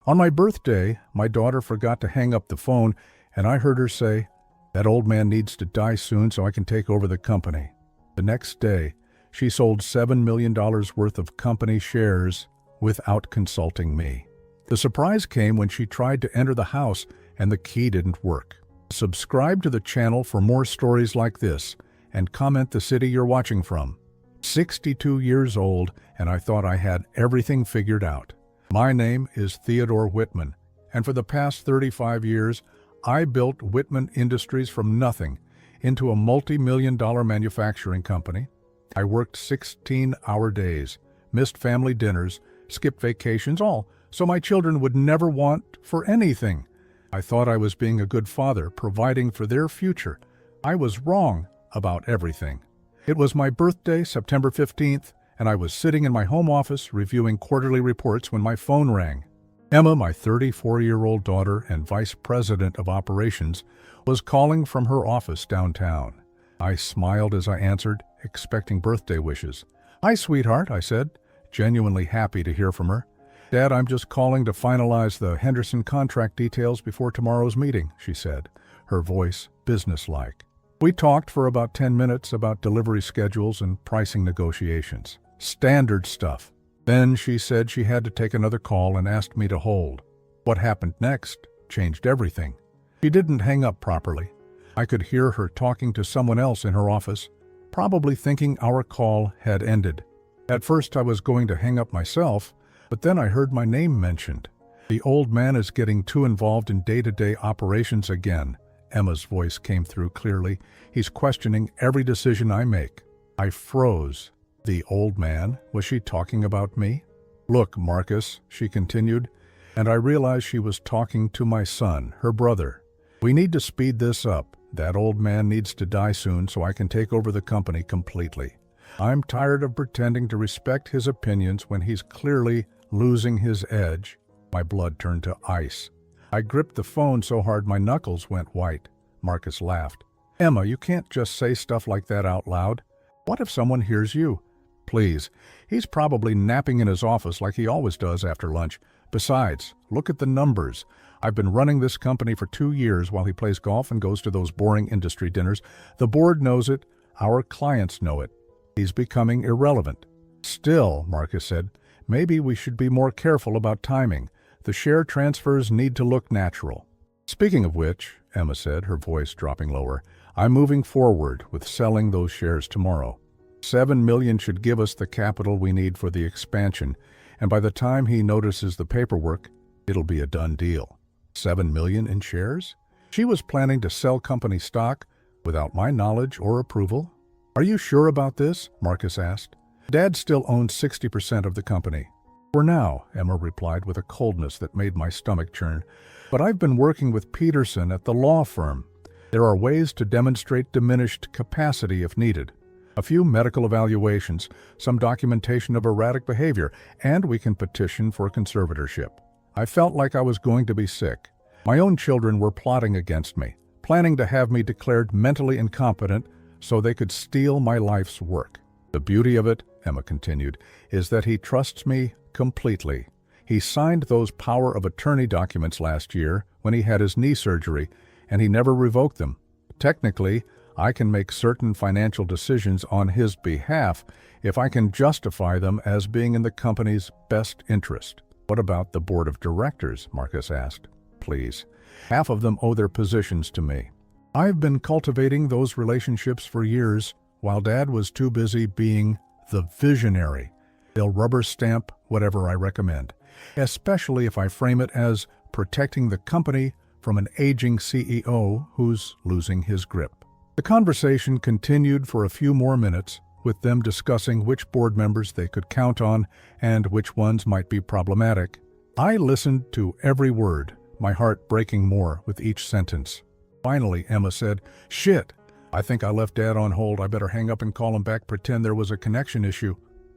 On my birthday, my daughter forgot to hang up the phone, and I heard her say, "That old man needs to die soon so I can take over the company." The next day, she sold $7 million worth of company shares without consulting me. The surprise came when she tried to enter the house and the key didn't work. Subscribe to the channel for more stories like this and comment the city you're watching from. 62 years old, and I thought I had everything figured out. My name is Theodore Whitman, and for the past 35 years, I built Whitman Industries from nothing into a multi-million-dollar manufacturing company. I worked 16-hour days, missed family dinners, skipped vacations, all so my children would never want for anything. I thought I was being a good father, providing for their future. I was wrong about everything. It was my birthday, September 15th, and I was sitting in my home office reviewing quarterly reports when my phone rang. Emma, my 34-year-old daughter and vice president of operations, was calling from her office downtown. I smiled as I answered, expecting birthday wishes. "Hi, sweetheart," I said, genuinely happy to hear from her. "Dad, I'm just calling to finalize the Henderson contract details before tomorrow's meeting," she said, her voice businesslike. We talked for about 10 minutes about delivery schedules and pricing negotiations. Standard stuff. Then she said she had to take another call and asked me to hold. What happened next changed everything. She didn't hang up properly. I could hear her talking to someone else in her office, probably thinking our call had ended. At first I was going to hang up myself, but then I heard my name mentioned. "The old man is getting too involved in day-to-day operations again." Emma's voice came through clearly. "He's questioning every decision I make." I froze. The old man? Was she talking about me? "Look, Marcus," she continued, and I realized she was talking to my son, her brother. "We need to speed this up. That old man needs to die soon so I can take over the company completely. I'm tired of pretending to respect his opinions when he's clearly losing his edge." My blood turned to ice. I gripped the phone so hard my knuckles went white. Marcus laughed. "Emma, you can't just say stuff like that out loud. What if someone hears you?" "Please, he's probably napping in his office like he always does after lunch. Besides, look at the numbers. I've been running this company for 2 years while he plays golf and goes to those boring industry dinners. The board knows it. Our clients know it. He's becoming irrelevant." "Still," Marcus said, "maybe we should be more careful about timing. The share transfers need to look natural." "Speaking of which," Emma said, her voice dropping lower, "I'm moving forward with selling those shares tomorrow. $7 million should give us the capital we need for the expansion, and by the time he notices the paperwork, it'll be a done deal." $7 million in shares? She was planning to sell company stock without my knowledge or approval? "Are you sure about this?" Marcus asked. "Dad still owns 60% of the company." "For now," Emma replied with a coldness that made my stomach churn. "But I've been working with Peterson at the law firm. There are ways to demonstrate diminished capacity if needed. A few medical evaluations, some documentation of erratic behavior, and we can petition for conservatorship." I felt like I was going to be sick. My own children were plotting against me, planning to have me declared mentally incompetent so they could steal my life's work. "The beauty of it," Emma continued, "is that he trusts me completely. He signed those power of attorney documents last year when he had his knee surgery, and he never revoked them. Technically, I can make certain financial decisions on his behalf if I can justify them as being in the company's best interest." "What about the board of directors?" Marcus asked. "Please. Half of them owe their positions to me. I've been cultivating those relationships for years while Dad was too busy being the visionary. They'll rubber stamp whatever I recommend, especially if I frame it as protecting the company from an aging CEO who's losing his grip." The conversation continued for a few more minutes, with them discussing which board members they could count on and which ones might be problematic. I listened to every word, my heart breaking more with each sentence. Finally, Emma said, "Shit, I think I left Dad on hold. I better hang up and call him back, pretend there was a connection issue."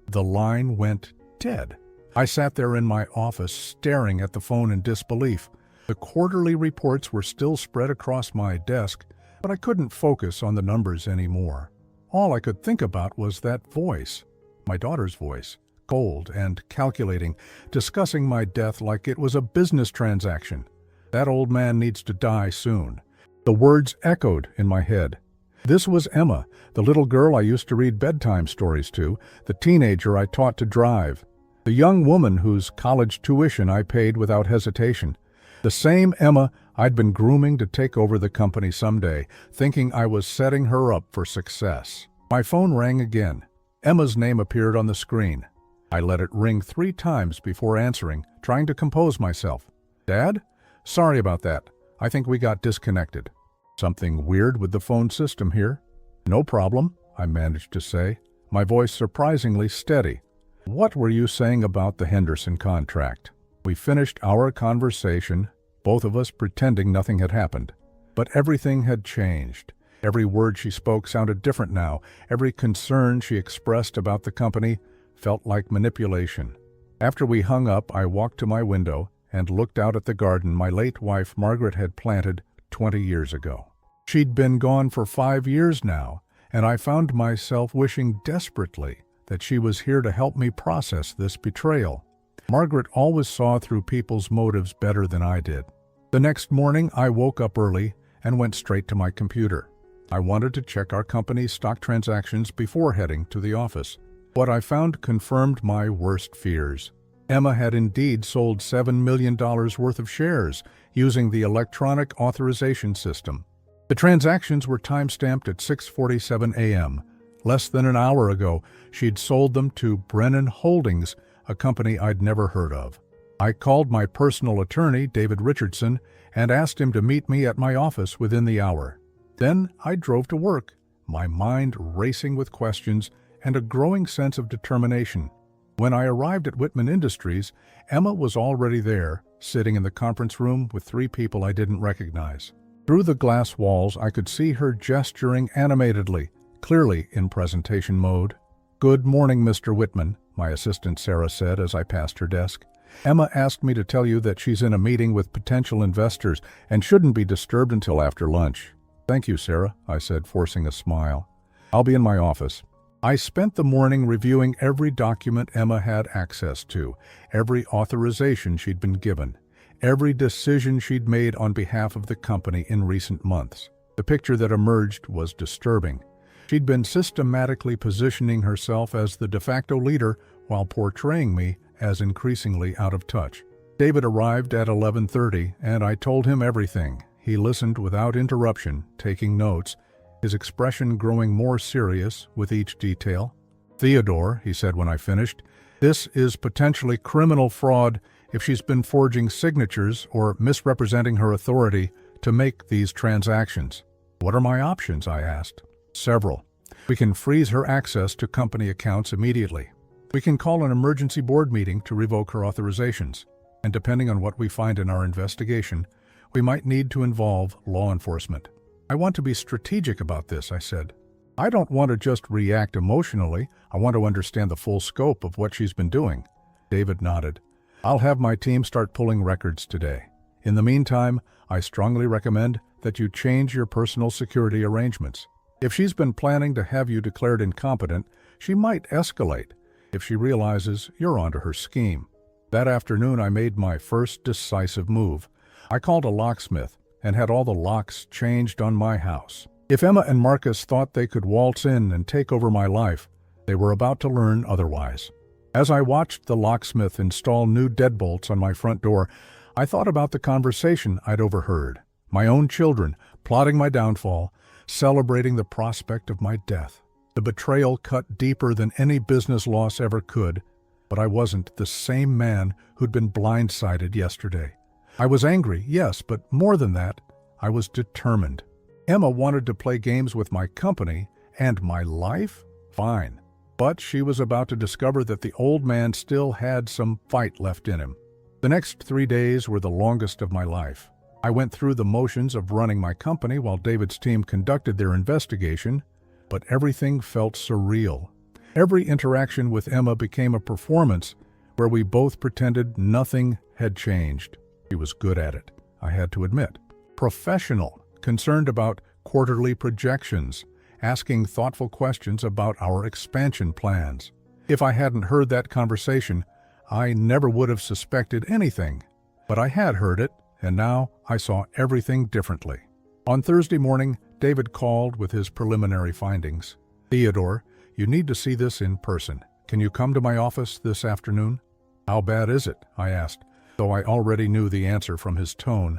The line went dead. I sat there in my office, staring at the phone in disbelief. The quarterly reports were still spread across my desk, but I couldn't focus on the numbers anymore. All I could think about was that voice, my daughter's voice, cold and calculating, discussing my death like it was a business transaction. That old man needs to die soon. The words echoed in my head. This was Emma, the little girl I used to read bedtime stories to, the teenager I taught to drive, the young woman whose college tuition I paid without hesitation. The same Emma I'd been grooming to take over the company someday, thinking I was setting her up for success. My phone rang again. Emma's name appeared on the screen. I let it ring 3 times before answering, trying to compose myself. "Dad? Sorry about that. I think we got disconnected." "Something weird with the phone system here?" "No problem," I managed to say, my voice surprisingly steady. "What were you saying about the Henderson contract?" We finished our conversation, both of us pretending nothing had happened. But everything had changed. Every word she spoke sounded different now. Every concern she expressed about the company felt like manipulation. After we hung up, I walked to my window and looked out at the garden my late wife Margaret had planted 20 years ago. She'd been gone for 5 years now, and I found myself wishing desperately that she was here to help me process this betrayal. Margaret always saw through people's motives better than I did. The next morning, I woke up early and went straight to my computer. I wanted to check our company's stock transactions before heading to the office. What I found confirmed my worst fears. Emma had indeed sold $7 million worth of shares using the electronic authorization system. The transactions were time-stamped at 6:47 a.m. Less than an hour ago, she'd sold them to Brennan Holdings, a company I'd never heard of. I called my personal attorney, David Richardson, and asked him to meet me at my office within the hour. Then I drove to work, my mind racing with questions and a growing sense of determination. When I arrived at Whitman Industries, Emma was already there, sitting in the conference room with 3 people I didn't recognize. Through the glass walls, I could see her gesturing animatedly, clearly in presentation mode. "Good morning, Mr. Whitman," my assistant Sarah said as I passed her desk. "Emma asked me to tell you that she's in a meeting with potential investors and shouldn't be disturbed until after lunch." "Thank you, Sarah," I said, forcing a smile. "I'll be in my office." I spent the morning reviewing every document Emma had access to, every authorization she'd been given, every decision she'd made on behalf of the company in recent months. The picture that emerged was disturbing. She'd been systematically positioning herself as the de facto leader while portraying me as increasingly out of touch. David arrived at 11:30, and I told him everything. He listened without interruption, taking notes, his expression growing more serious with each detail. "Theodore," he said when I finished, "this is potentially criminal fraud if she's been forging signatures or misrepresenting her authority to make these transactions." "What are my options?" I asked. "Several. We can freeze her access to company accounts immediately. We can call an emergency board meeting to revoke her authorizations. And depending on what we find in our investigation, we might need to involve law enforcement." "I want to be strategic about this," I said. "I don't want to just react emotionally. I want to understand the full scope of what she's been doing." David nodded. "I'll have my team start pulling records today. In the meantime, I strongly recommend that you change your personal security arrangements. If she's been planning to have you declared incompetent, she might escalate if she realizes you're onto her scheme." That afternoon, I made my first decisive move. I called a locksmith and had all the locks changed on my house. If Emma and Marcus thought they could waltz in and take over my life, they were about to learn otherwise. As I watched the locksmith install new deadbolts on my front door, I thought about the conversation I'd overheard. My own children plotting my downfall, celebrating the prospect of my death. The betrayal cut deeper than any business loss ever could, but I wasn't the same man who'd been blindsided yesterday. I was angry, yes, but more than that, I was determined. Emma wanted to play games with my company and my life? Fine. But she was about to discover that the old man still had some fight left in him. The next 3 days were the longest of my life. I went through the motions of running my company while David's team conducted their investigation, but everything felt surreal. Every interaction with Emma became a performance where we both pretended nothing had changed. She was good at it, I had to admit. Professional, concerned about quarterly projections, asking thoughtful questions about our expansion plans. If I hadn't heard that conversation, I never would have suspected anything. But I had heard it, and now I saw everything differently. On Thursday morning, David called with his preliminary findings. "Theodore, you need to see this in person. Can you come to my office this afternoon?" "How bad is it?" I asked, though I already knew the answer from his tone.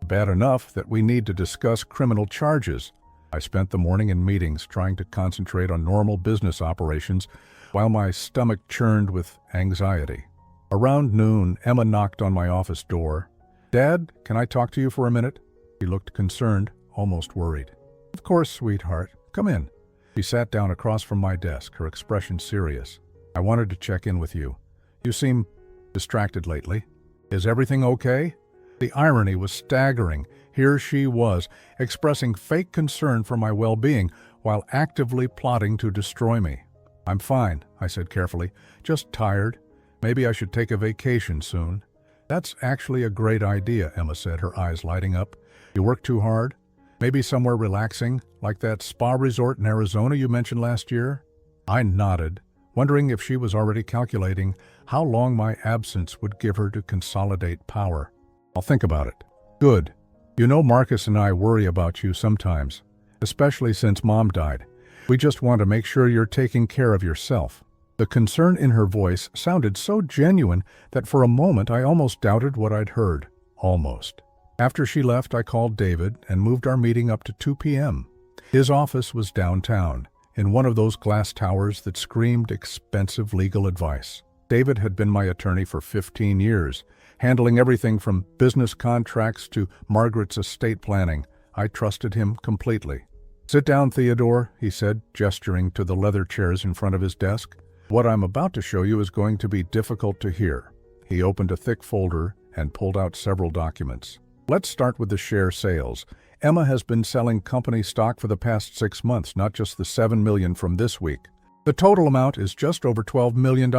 "Bad enough that we need to discuss criminal charges." I spent the morning in meetings trying to concentrate on normal business operations while my stomach churned with anxiety. Around noon, Emma knocked on my office door. "Dad, can I talk to you for a minute?" She looked concerned, almost worried. "Of course, sweetheart. Come in." She sat down across from my desk, her expression serious. "I wanted to check in with you. You seem distracted lately. Is everything okay?" The irony was staggering. Here she was, expressing fake concern for my well-being while actively plotting to destroy me. "I'm fine," I said carefully. "Just tired. Maybe I should take a vacation soon." "That's actually a great idea," Emma said, her eyes lighting up. "You work too hard? Maybe somewhere relaxing, like that spa resort in Arizona you mentioned last year?" I nodded, wondering if she was already calculating how long my absence would give her to consolidate power. "I'll think about it." "Good. You know Marcus and I worry about you sometimes, especially since Mom died. We just want to make sure you're taking care of yourself." The concern in her voice sounded so genuine that for a moment I almost doubted what I'd heard. Almost. After she left, I called David and moved our meeting up to 2 p.m. His office was downtown, in one of those glass towers that screamed expensive legal advice. David had been my attorney for 15 years, handling everything from business contracts to Margaret's estate planning. I trusted him completely. "Sit down, Theodore," he said, gesturing to the leather chairs in front of his desk. "What I'm about to show you is going to be difficult to hear." He opened a thick folder and pulled out several documents. "Let's start with the share sales. Emma has been selling company stock for the past 6 months, not just the $7 million from this week. The total amount is just over $12 million.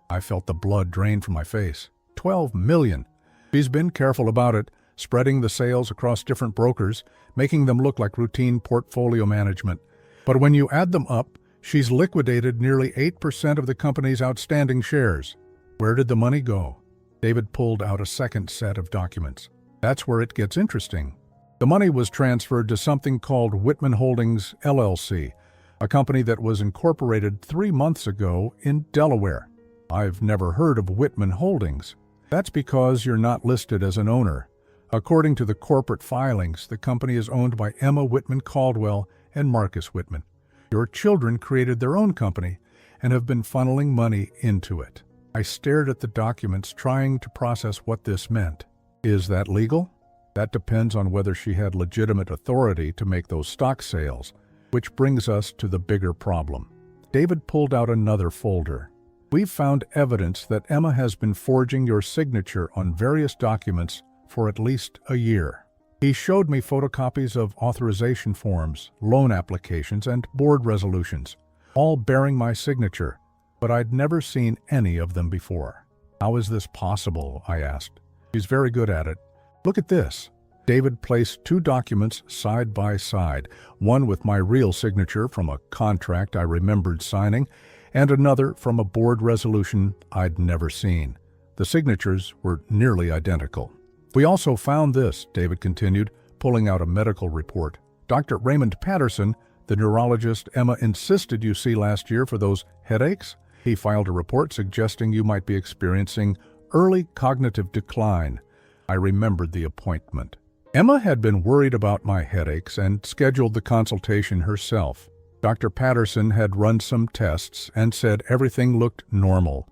I felt the blood drain from my face. $12 million. She's been careful about it, spreading the sales across different brokers, making them look like routine portfolio management. But when you add them up, she's liquidated nearly 8% of the company's outstanding shares. Where did the money go?" David pulled out a second set of documents. "That's where it gets interesting. The money was transferred to something called Whitman Holdings, LLC, a company that was incorporated 3 months ago in Delaware." "I've never heard of Whitman Holdings." "That's because you're not listed as an owner. According to the corporate filings, the company is owned by Emma Whitman Caldwell and Marcus Whitman. Your children created their own company and have been funneling money into it." I stared at the documents, trying to process what this meant. "Is that legal?" "That depends on whether she had legitimate authority to make those stock sales, which brings us to the bigger problem." David pulled out another folder. "We've found evidence that Emma has been forging your signature on various documents for at least a year." He showed me photocopies of authorization forms, loan applications, and board resolutions, all bearing my signature, but I'd never seen any of them before. "How is this possible?" I asked. "She's very good at it. Look at this." David placed 2 documents side by side, one with my real signature from a contract I remembered signing, and another from a board resolution I'd never seen. The signatures were nearly identical. "We also found this," David continued, pulling out a medical report. "Dr. Raymond Patterson, the neurologist Emma insisted you see last year for those headaches, he filed a report suggesting you might be experiencing early cognitive decline." I remembered the appointment. Emma had been worried about my headaches and scheduled the consultation herself. Dr. Patterson had run some tests and said everything looked normal.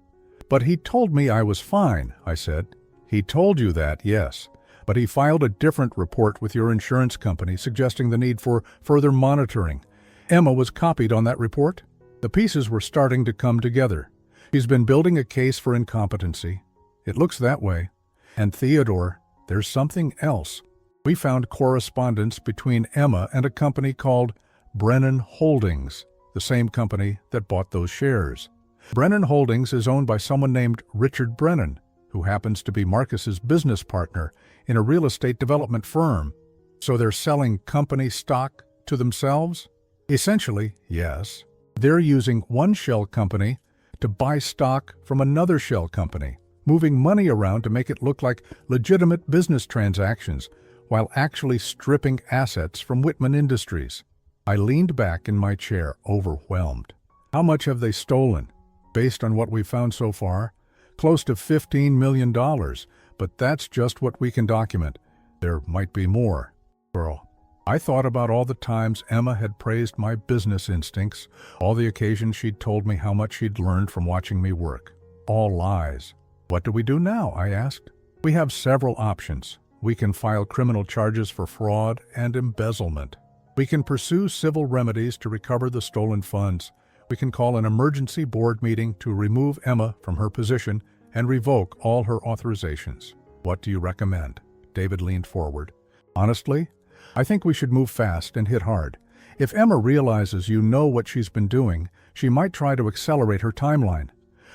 "But he told me I was fine," I said. "He told you that, yes, but he filed a different report with your insurance company suggesting the need for further monitoring. Emma was copied on that report." The pieces were starting to come together. "She's been building a case for incompetency. It looks that way. And Theodore, there's something else. We found correspondence between Emma and a company called Brennan Holdings, the same company that bought those shares. Brennan Holdings is owned by someone named Richard Brennan, who happens to be Marcus's business partner in a real estate development firm. So they're selling company stock to themselves?" "Essentially, yes. They're using one shell company to buy stock from another shell company, moving money around to make it look like legitimate business transactions, while actually stripping assets from Whitman Industries. I leaned back in my chair, overwhelmed. How much have they stolen? Based on what we've found so far, close to $15 million, but that's just what we can document. There might be more. Girl, I thought about all the times Emma had praised my business instincts, all the occasions she'd told me how much she'd learned from watching me work. All lies. What do we do now? I asked. We have several options. We can file criminal charges for fraud and embezzlement. We can pursue civil remedies to recover the stolen funds. We can call an emergency board meeting to remove Emma from her position and revoke all her authorizations. What do you recommend? David leaned forward. Honestly, I think we should move fast and hit hard. If Emma realizes you know what she's been doing, she might try to accelerate her timeline.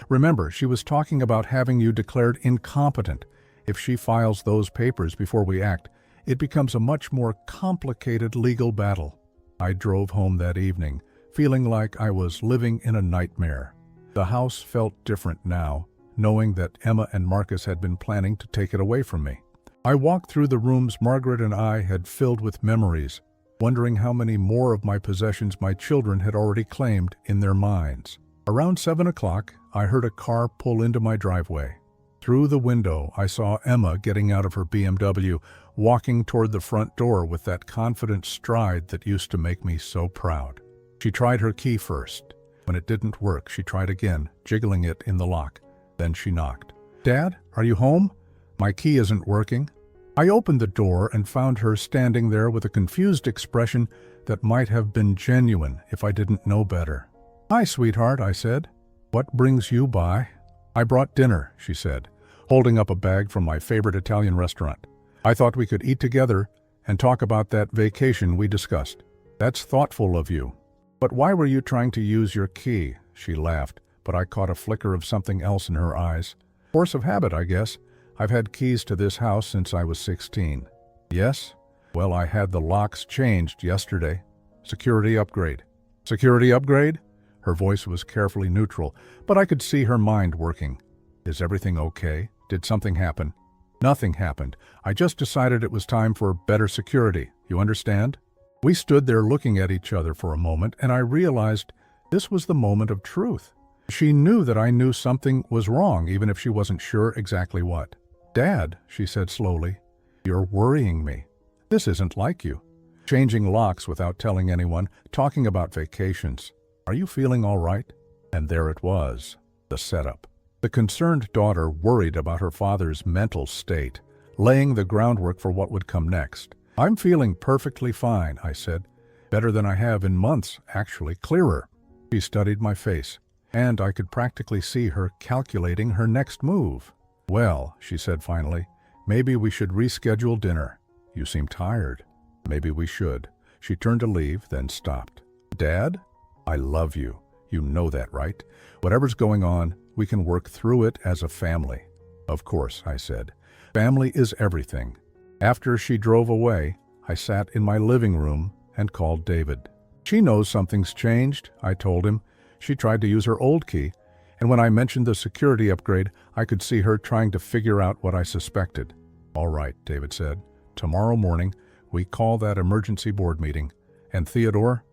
Remember, she was talking about having you declared incompetent. If she files those papers before we act, it becomes a much more complicated legal battle. I drove home that evening, feeling like I was living in a nightmare. The house felt different now, knowing that Emma and Marcus had been planning to take it away from me. I walked through the rooms Margaret and I had filled with memories, wondering how many more of my possessions my children had already claimed in their minds. Around 7 o'clock, I heard a car pull into my driveway. Through the window, I saw Emma getting out of her BMW, walking toward the front door with that confident stride that used to make me so proud. She tried her key first. When it didn't work, she tried again, jiggling it in the lock. Then she knocked. "Dad, are you home? My key isn't working." I opened the door and found her standing there with a confused expression that might have been genuine if I didn't know better. "Hi, sweetheart," I said. "What brings you by?" "I brought dinner," she said, holding up a bag from my favorite Italian restaurant. "I thought we could eat together and talk about that vacation we discussed." "That's thoughtful of you. But why were you trying to use your key?" She laughed, but I caught a flicker of something else in her eyes. "Force of habit, I guess. I've had keys to this house since I was 16. "Yes? Well, I had the locks changed yesterday. Security upgrade." "Security upgrade?" Her voice was carefully neutral, but I could see her mind working. "Is everything okay? Did something happen?" "Nothing happened. I just decided it was time for better security. You understand?" We stood there looking at each other for a moment, and I realized this was the moment of truth. She knew that I knew something was wrong, even if she wasn't sure exactly what. "Dad," she said slowly, "you're worrying me. This isn't like you. Changing locks without telling anyone, talking about vacations. Are you feeling all right?" And there it was, the setup. The concerned daughter worried about her father's mental state, laying the groundwork for what would come next. "I'm feeling perfectly fine," I said. "Better than I have in months, actually, clearer." She studied my face, and I could practically see her calculating her next move. "Well," she said finally, "maybe we should reschedule dinner. You seem tired." "Maybe we should." She turned to leave, then stopped. "Dad, I love you. You know that, right? Whatever's going on, we can work through it as a family." "Of course," I said. "Family is everything." After she drove away, I sat in my living room and called David. "She knows something's changed," I told him. "She tried to use her old key, and when I mentioned the security upgrade, I could see her trying to figure out what I suspected." "All right," David said. "Tomorrow morning, we call that emergency board meeting. And Theodore,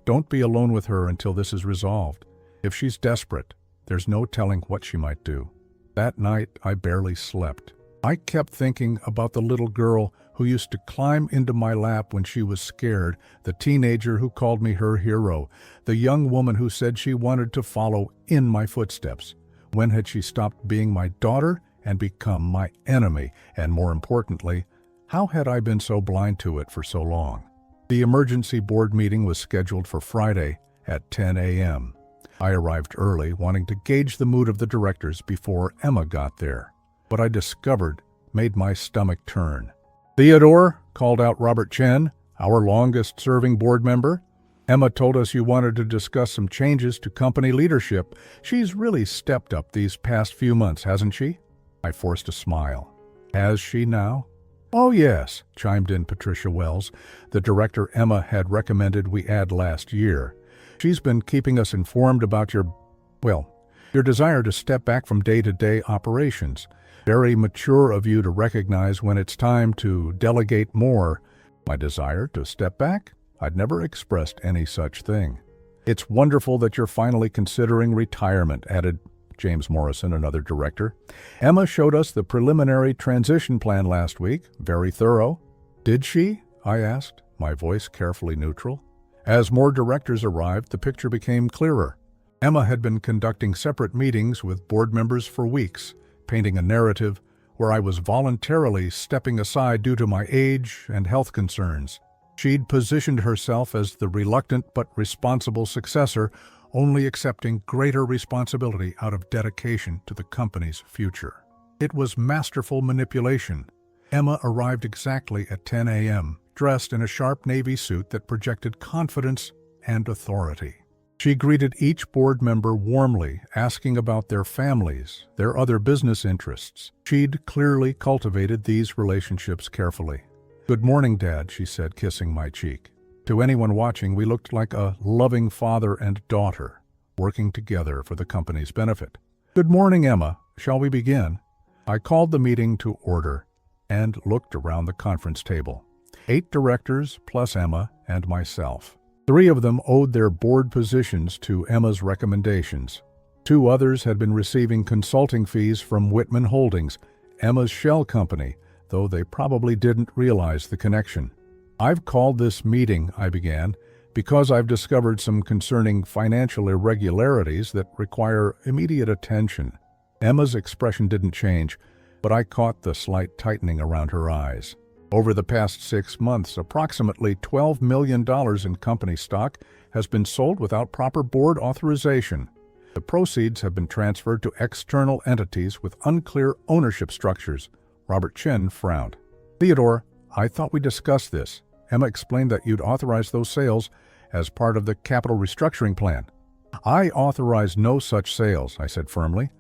don't be alone with her until this is resolved. If she's desperate, there's no telling what she might do." That night, I barely slept. I kept thinking about the little girl who used to climb into my lap when she was scared, the teenager who called me her hero, the young woman who said she wanted to follow in my footsteps. When had she stopped being my daughter and become my enemy? And more importantly, how had I been so blind to it for so long? The emergency board meeting was scheduled for Friday at 10 a.m. I arrived early, wanting to gauge the mood of the directors before Emma got there. What I discovered made my stomach turn. "Theodore," called out Robert Chen, our longest-serving board member, "Emma told us you wanted to discuss some changes to company leadership. She's really stepped up these past few months, hasn't she?" I forced a smile. "Has she now?" "Oh, yes," chimed in Patricia Wells, the director Emma had recommended we add last year. "She's been keeping us informed about your, well, Your desire to step back from day-to-day operations. Very mature of you to recognize when it's time to delegate more. My desire to step back? I'd never expressed any such thing. It's wonderful that you're finally considering retirement, added James Morrison, another director. Emma showed us the preliminary transition plan last week. Very thorough. Did she? I asked, my voice carefully neutral. As more directors arrived, the picture became clearer. Emma had been conducting separate meetings with board members for weeks, painting a narrative where I was voluntarily stepping aside due to my age and health concerns. She'd positioned herself as the reluctant but responsible successor, only accepting greater responsibility out of dedication to the company's future. It was masterful manipulation. Emma arrived exactly at 10 a.m., dressed in a sharp navy suit that projected confidence and authority. She greeted each board member warmly, asking about their families, their other business interests. She'd clearly cultivated these relationships carefully. "Good morning, Dad," she said, kissing my cheek. To anyone watching, we looked like a loving father and daughter, working together for the company's benefit. "Good morning, Emma. Shall we begin?" I called the meeting to order and looked around the conference table. 8 directors plus Emma and myself. 3 of them owed their board positions to Emma's recommendations. 2 others had been receiving consulting fees from Whitman Holdings, Emma's shell company, though they probably didn't realize the connection. "I've called this meeting," I began, "because I've discovered some concerning financial irregularities that require immediate attention." Emma's expression didn't change, but I caught the slight tightening around her eyes. Over the past 6 months, approximately $12 million in company stock has been sold without proper board authorization. The proceeds have been transferred to external entities with unclear ownership structures. Robert Chin frowned. "Theodore, I thought we discussed this. Emma explained that you'd authorize those sales as part of the capital restructuring plan." "I authorized no such sales," I said firmly.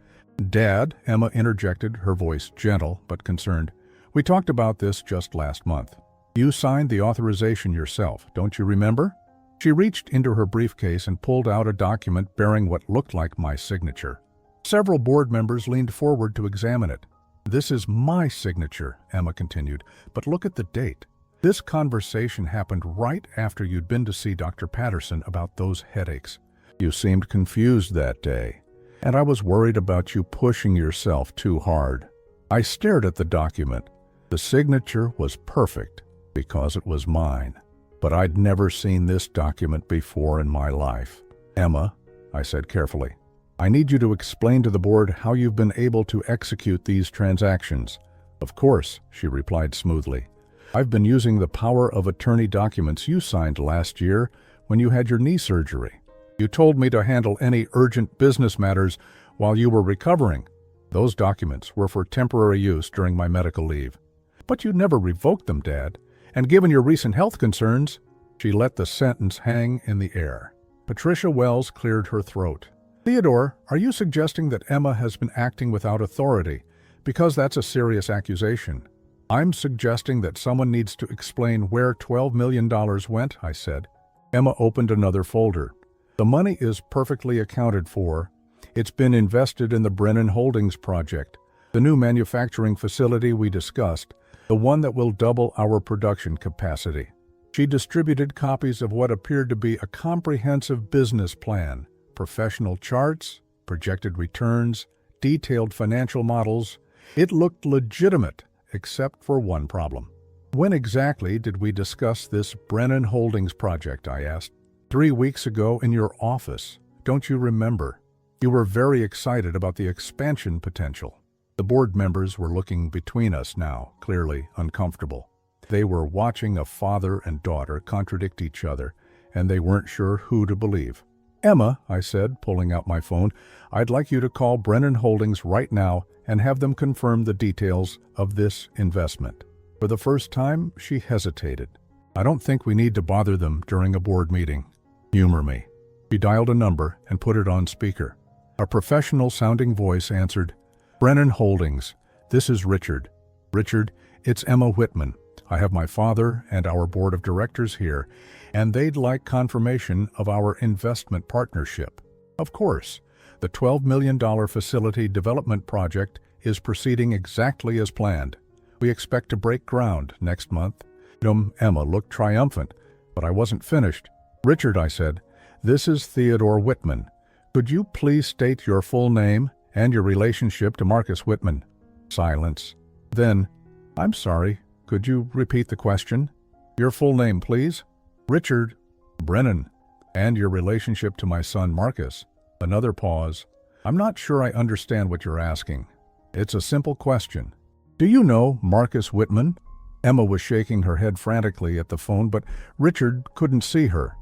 "Dad," Emma interjected, her voice gentle but concerned, "we talked about this just last month. You signed the authorization yourself, don't you remember?" She reached into her briefcase and pulled out a document bearing what looked like my signature. Several board members leaned forward to examine it. "This is my signature," Emma continued, "but look at the date. This conversation happened right after you'd been to see Dr. Patterson about those headaches. You seemed confused that day, and I was worried about you pushing yourself too hard." I stared at the document. The signature was perfect because it was mine, but I'd never seen this document before in my life. "Emma," I said carefully, "I need you to explain to the board how you've been able to execute these transactions." "Of course," she replied smoothly. "I've been using the power of attorney documents you signed last year when you had your knee surgery. You told me to handle any urgent business matters while you were recovering. Those documents were for temporary use during my medical leave. But you never revoked them, Dad. And given your recent health concerns..." She let the sentence hang in the air. Patricia Wells cleared her throat. "Theodore, are you suggesting that Emma has been acting without authority? Because that's a serious accusation." "I'm suggesting that someone needs to explain where $12 million went," I said. Emma opened another folder. "The money is perfectly accounted for. It's been invested in the Brennan Holdings project, the new manufacturing facility we discussed, the one that will double our production capacity." She distributed copies of what appeared to be a comprehensive business plan, professional charts, projected returns, detailed financial models. It looked legitimate, except for one problem. "When exactly did we discuss this Brennan Holdings project?" I asked. 3 weeks ago in your office. Don't you remember? You were very excited about the expansion potential." The board members were looking between us now, clearly uncomfortable. They were watching a father and daughter contradict each other, and they weren't sure who to believe. "Emma," I said, pulling out my phone, "I'd like you to call Brennan Holdings right now and have them confirm the details of this investment." For the first time, she hesitated. "I don't think we need to bother them during a board meeting. Humor me." She dialed a number and put it on speaker. A professional-sounding voice answered, "Brennan Holdings, this is Richard." "Richard, it's Emma Whitman. I have my father and our board of directors here, and they'd like confirmation of our investment partnership." "Of course. The $12 million facility development project is proceeding exactly as planned. We expect to break ground next month. Emma looked triumphant, but I wasn't finished. Richard, I said, this is Theodore Whitman. Could you please state your full name and your relationship to Marcus Whitman? Silence. Then, I'm sorry, could you repeat the question? Your full name, please. Richard Brennan. And your relationship to my son Marcus. Another pause. I'm not sure I understand what you're asking. It's a simple question. Do you know Marcus Whitman? Emma was shaking her head frantically at the phone, but Richard couldn't see her.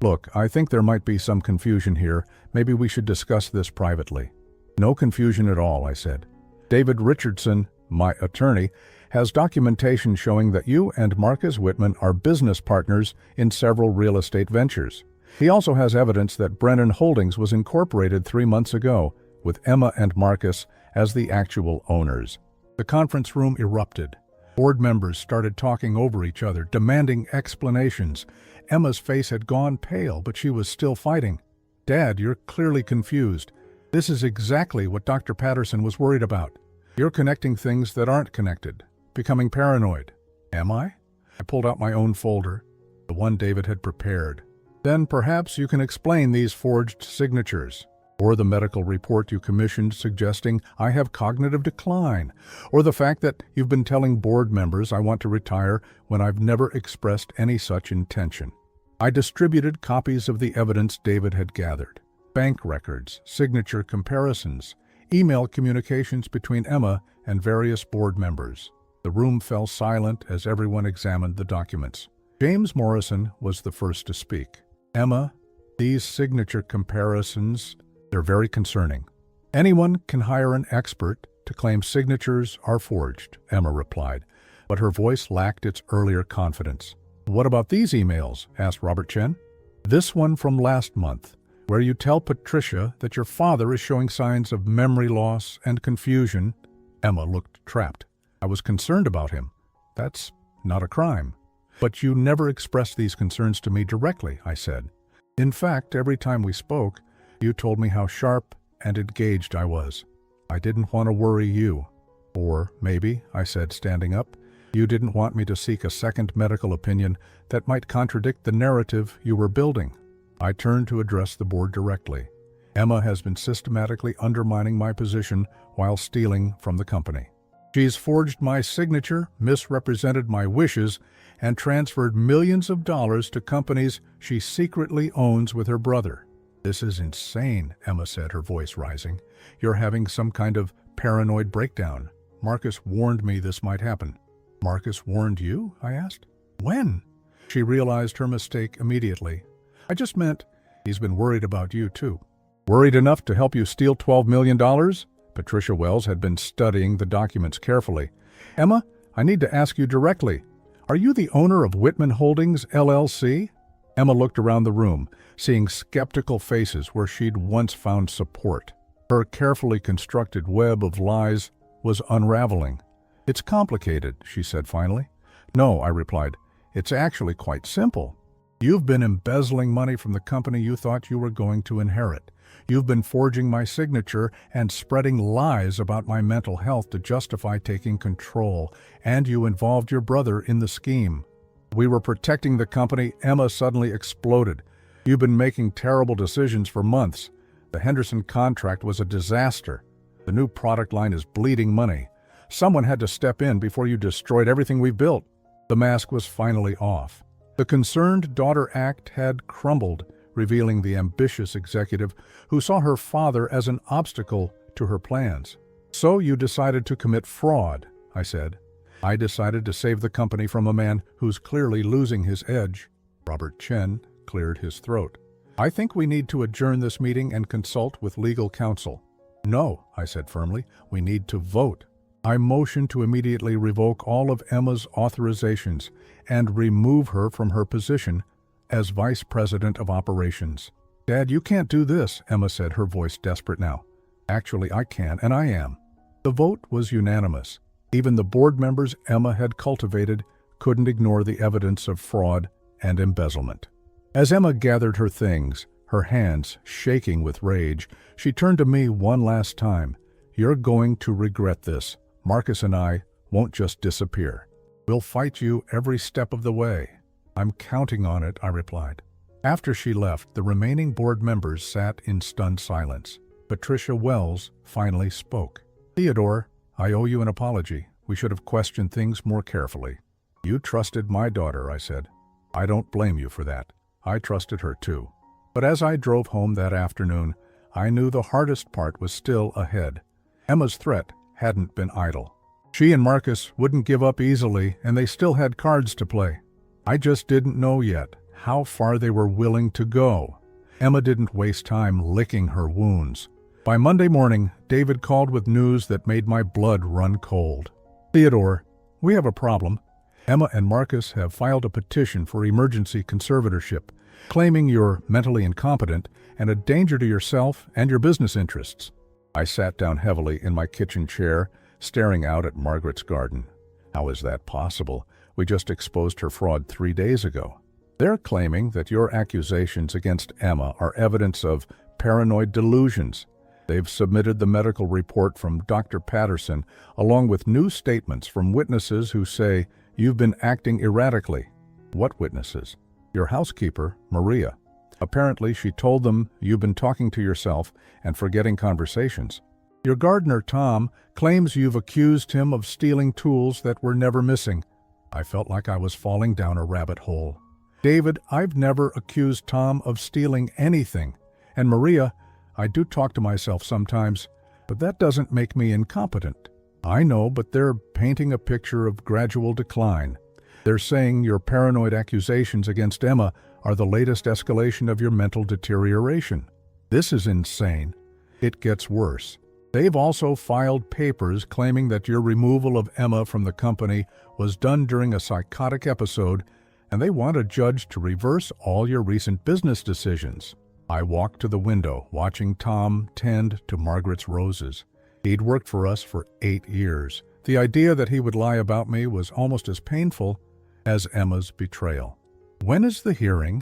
Look, I think there might be some confusion here. Maybe we should discuss this privately. No confusion at all, I said. David Richardson, my attorney, has documentation showing that you and Marcus Whitman are business partners in several real estate ventures. He also has evidence that Brennan Holdings was incorporated 3 months ago, with Emma and Marcus as the actual owners. The conference room erupted. Board members started talking over each other, demanding explanations. Emma's face had gone pale, but she was still fighting. Dad, you're clearly confused. This is exactly what Dr. Patterson was worried about. You're connecting things that aren't connected, becoming paranoid. Am I? I pulled out my own folder, the one David had prepared. Then perhaps you can explain these forged signatures, or the medical report you commissioned suggesting I have cognitive decline, or the fact that you've been telling board members I want to retire when I've never expressed any such intention. I distributed copies of the evidence David had gathered. Bank records, signature comparisons, email communications between Emma and various board members. The room fell silent as everyone examined the documents. James Morrison was the first to speak. Emma, these signature comparisons, they're very concerning. Anyone can hire an expert to claim signatures are forged, Emma replied, but her voice lacked its earlier confidence. What about these emails? Asked Robert Chen. This one from last month, where you tell Patricia that your father is showing signs of memory loss and confusion. Emma looked trapped. I was concerned about him. That's not a crime. But you never expressed these concerns to me directly, I said. In fact, every time we spoke, you told me how sharp and engaged I was. I didn't want to worry you. Or maybe, I said, standing up, you didn't want me to seek a second medical opinion that might contradict the narrative you were building. I turned to address the board directly. Emma has been systematically undermining my position while stealing from the company. She's forged my signature, misrepresented my wishes, and transferred millions of dollars to companies she secretly owns with her brother. This is insane, Emma said, her voice rising. You're having some kind of paranoid breakdown. Marcus warned me this might happen. Marcus warned you? I asked. When? She realized her mistake immediately. I just meant he's been worried about you too. Worried enough to help you steal $12 million? Patricia Wells had been studying the documents carefully. Emma, I need to ask you directly. Are you the owner of Whitman Holdings, LLC? Emma looked around the room, seeing skeptical faces where she'd once found support. Her carefully constructed web of lies was unraveling. It's complicated, she said finally. No, I replied. It's actually quite simple. You've been embezzling money from the company you thought you were going to inherit. You've been forging my signature and spreading lies about my mental health to justify taking control, and you involved your brother in the scheme. We were protecting the company. Emma suddenly exploded. You've been making terrible decisions for months. The Henderson contract was a disaster. The new product line is bleeding money. Someone had to step in before you destroyed everything we've built. The mask was finally off. The concerned daughter act had crumbled, revealing the ambitious executive who saw her father as an obstacle to her plans. So you decided to commit fraud, I said. I decided to save the company from a man who's clearly losing his edge. Robert Chen cleared his throat. I think we need to adjourn this meeting and consult with legal counsel. No, I said firmly, we need to vote. I motioned to immediately revoke all of Emma's authorizations and remove her from her position as Vice President of Operations. Dad, you can't do this, Emma said, her voice desperate now. Actually, I can, and I am. The vote was unanimous. Even the board members Emma had cultivated couldn't ignore the evidence of fraud and embezzlement. As Emma gathered her things, Her hands shaking with rage, she turned to me one last time. "You're going to regret this. Marcus and I won't just disappear. We'll fight you every step of the way." "I'm counting on it," I replied. After she left, the remaining board members sat in stunned silence. Patricia Wells finally spoke. "Theodore, I owe you an apology. We should have questioned things more carefully." "You trusted my daughter," I said. "I don't blame you for that. I trusted her too." But as I drove home that afternoon, I knew the hardest part was still ahead. Emma's threat hadn't been idle. She and Marcus wouldn't give up easily, and they still had cards to play. I just didn't know yet how far they were willing to go. Emma didn't waste time licking her wounds. By Monday morning, David called with news that made my blood run cold. "Theodore, we have a problem. Emma and Marcus have filed a petition for emergency conservatorship, claiming you're mentally incompetent and a danger to yourself and your business interests." I sat down heavily in my kitchen chair, staring out at Margaret's garden. "How is that possible? We just exposed her fraud 3 days ago." "They're claiming that your accusations against Emma are evidence of paranoid delusions. They've submitted the medical report from Dr. Patterson, along with new statements from witnesses who say you've been acting erratically." "What witnesses?" "Your housekeeper, Maria. Apparently she told them you've been talking to yourself and forgetting conversations. Your gardener, Tom, claims you've accused him of stealing tools that were never missing." I felt like I was falling down a rabbit hole. "David, I've never accused Tom of stealing anything. And Maria, I do talk to myself sometimes, but that doesn't make me incompetent." "I know, but they're painting a picture of gradual decline. They're saying your paranoid accusations against Emma are the latest escalation of your mental deterioration." This is insane. It gets worse. They've also filed papers claiming that your removal of Emma from the company was done during a psychotic episode, and they want a judge to reverse all your recent business decisions. I walked to the window, watching Tom tend to Margaret's roses. He'd worked for us for 8 years. The idea that he would lie about me was almost as painful as Emma's betrayal. "When is the hearing?"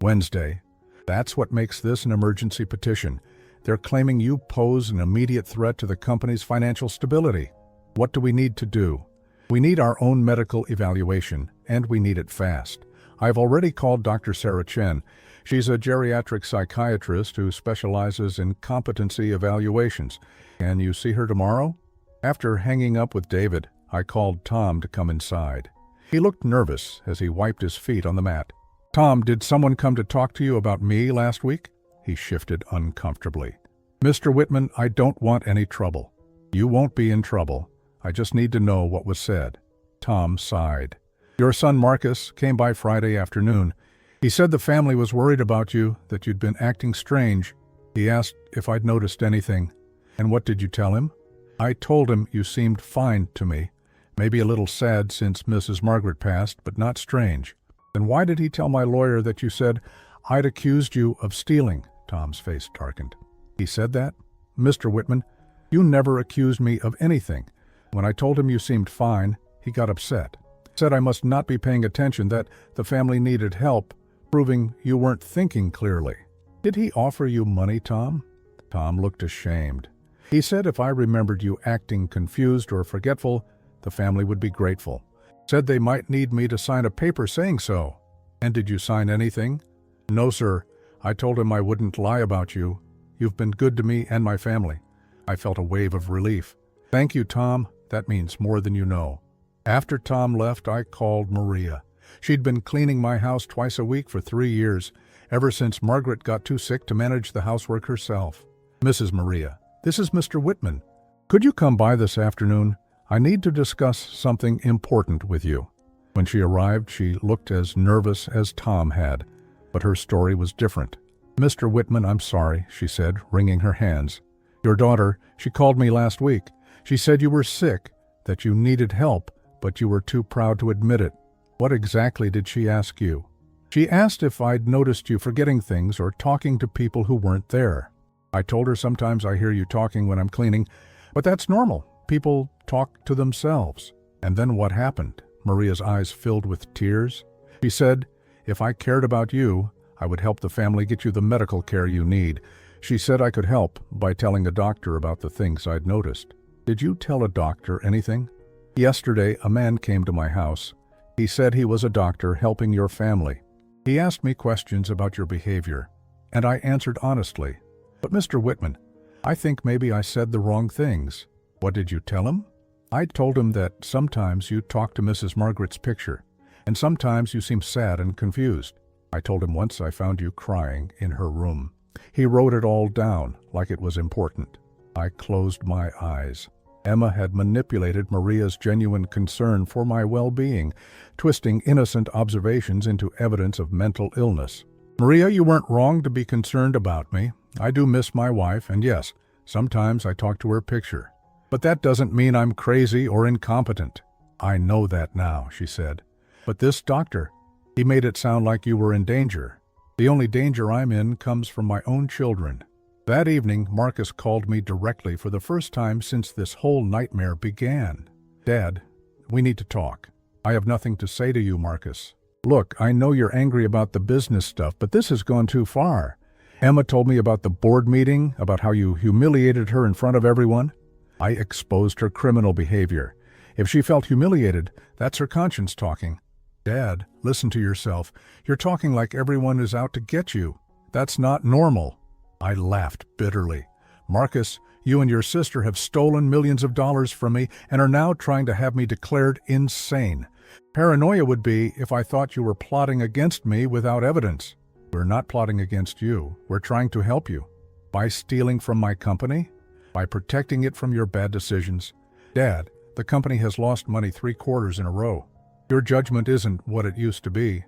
"Wednesday. That's what makes this an emergency petition. They're claiming you pose an immediate threat to the company's financial stability." "What do we need to do?" "We need our own medical evaluation, and we need it fast. I've already called Dr. Sarah Chen. She's a geriatric psychiatrist who specializes in competency evaluations. Can you see her tomorrow?" After hanging up with David, I called Tom to come inside. He looked nervous as he wiped his feet on the mat. "Tom, did someone come to talk to you about me last week?" He shifted uncomfortably. "Mr. Whitman, I don't want any trouble." "You won't be in trouble. I just need to know what was said." Tom sighed. "Your son Marcus came by Friday afternoon. He said the family was worried about you, that you'd been acting strange. He asked if I'd noticed anything." "And what did you tell him?" "I told him you seemed fine to me. Maybe a little sad since Mrs. Margaret passed, but not strange." "Then why did he tell my lawyer that you said I'd accused you of stealing?" Tom's face darkened. "He said that? Mr. Whitman, you never accused me of anything. When I told him you seemed fine, he got upset. Said I must not be paying attention, that the family needed help, proving you weren't thinking clearly." "Did he offer you money, Tom?" Tom looked ashamed. "He said if I remembered you acting confused or forgetful, the family would be grateful. Said they might need me to sign a paper saying so." "And did you sign anything?" "No, sir. I told him I wouldn't lie about you. You've been good to me and my family." I felt a wave of relief. "Thank you, Tom. That means more than you know." After Tom left, I called Maria. She'd been cleaning my house twice a week for 3 years, ever since Margaret got too sick to manage the housework herself. "Mrs. Maria, this is Mr. Whitman. Could you come by this afternoon? I need to discuss something important with you." When she arrived, she looked as nervous as Tom had, but her story was different. "Mr. Whitman, I'm sorry," she said, wringing her hands. "Your daughter, she called me last week. She said you were sick, that you needed help, but you were too proud to admit it." "What exactly did she ask you?" "She asked if I'd noticed you forgetting things or talking to people who weren't there. I told her sometimes I hear you talking when I'm cleaning, but that's normal. People talk to themselves." "And then what happened?" Maria's eyes filled with tears. "She said, if I cared about you, I would help the family get you the medical care you need. She said I could help by telling a doctor about the things I'd noticed. Did you tell a doctor anything? Yesterday, a man came to my house. He said he was a doctor helping your family. He asked me questions about your behavior, and I answered honestly. But Mr. Whitman, I think maybe I said the wrong things. What did you tell him? I told him that sometimes you talk to Mrs. Margaret's picture, and sometimes you seem sad and confused. I told him once I found you crying in her room. He wrote it all down like it was important. I closed my eyes. Emma had manipulated Maria's genuine concern for my well-being, twisting innocent observations into evidence of mental illness. Maria, you weren't wrong to be concerned about me. I do miss my wife, and yes, sometimes I talk to her picture. But that doesn't mean I'm crazy or incompetent. I know that now, she said. But this doctor, he made it sound like you were in danger. The only danger I'm in comes from my own children. That evening, Marcus called me directly for the first time since this whole nightmare began. Dad, we need to talk. I have nothing to say to you, Marcus. Look, I know you're angry about the business stuff, but this has gone too far. Emma told me about the board meeting, about how you humiliated her in front of everyone. I exposed her criminal behavior. If she felt humiliated, that's her conscience talking. Dad, listen to yourself. You're talking like everyone is out to get you. That's not normal. I laughed bitterly. Marcus, you and your sister have stolen millions of dollars from me and are now trying to have me declared insane. Paranoia would be if I thought you were plotting against me without evidence. We're not plotting against you. We're trying to help you. By stealing from my company? By protecting it from your bad decisions. Dad, the company has lost money 3 quarters in a row. Your judgment isn't what it used to be.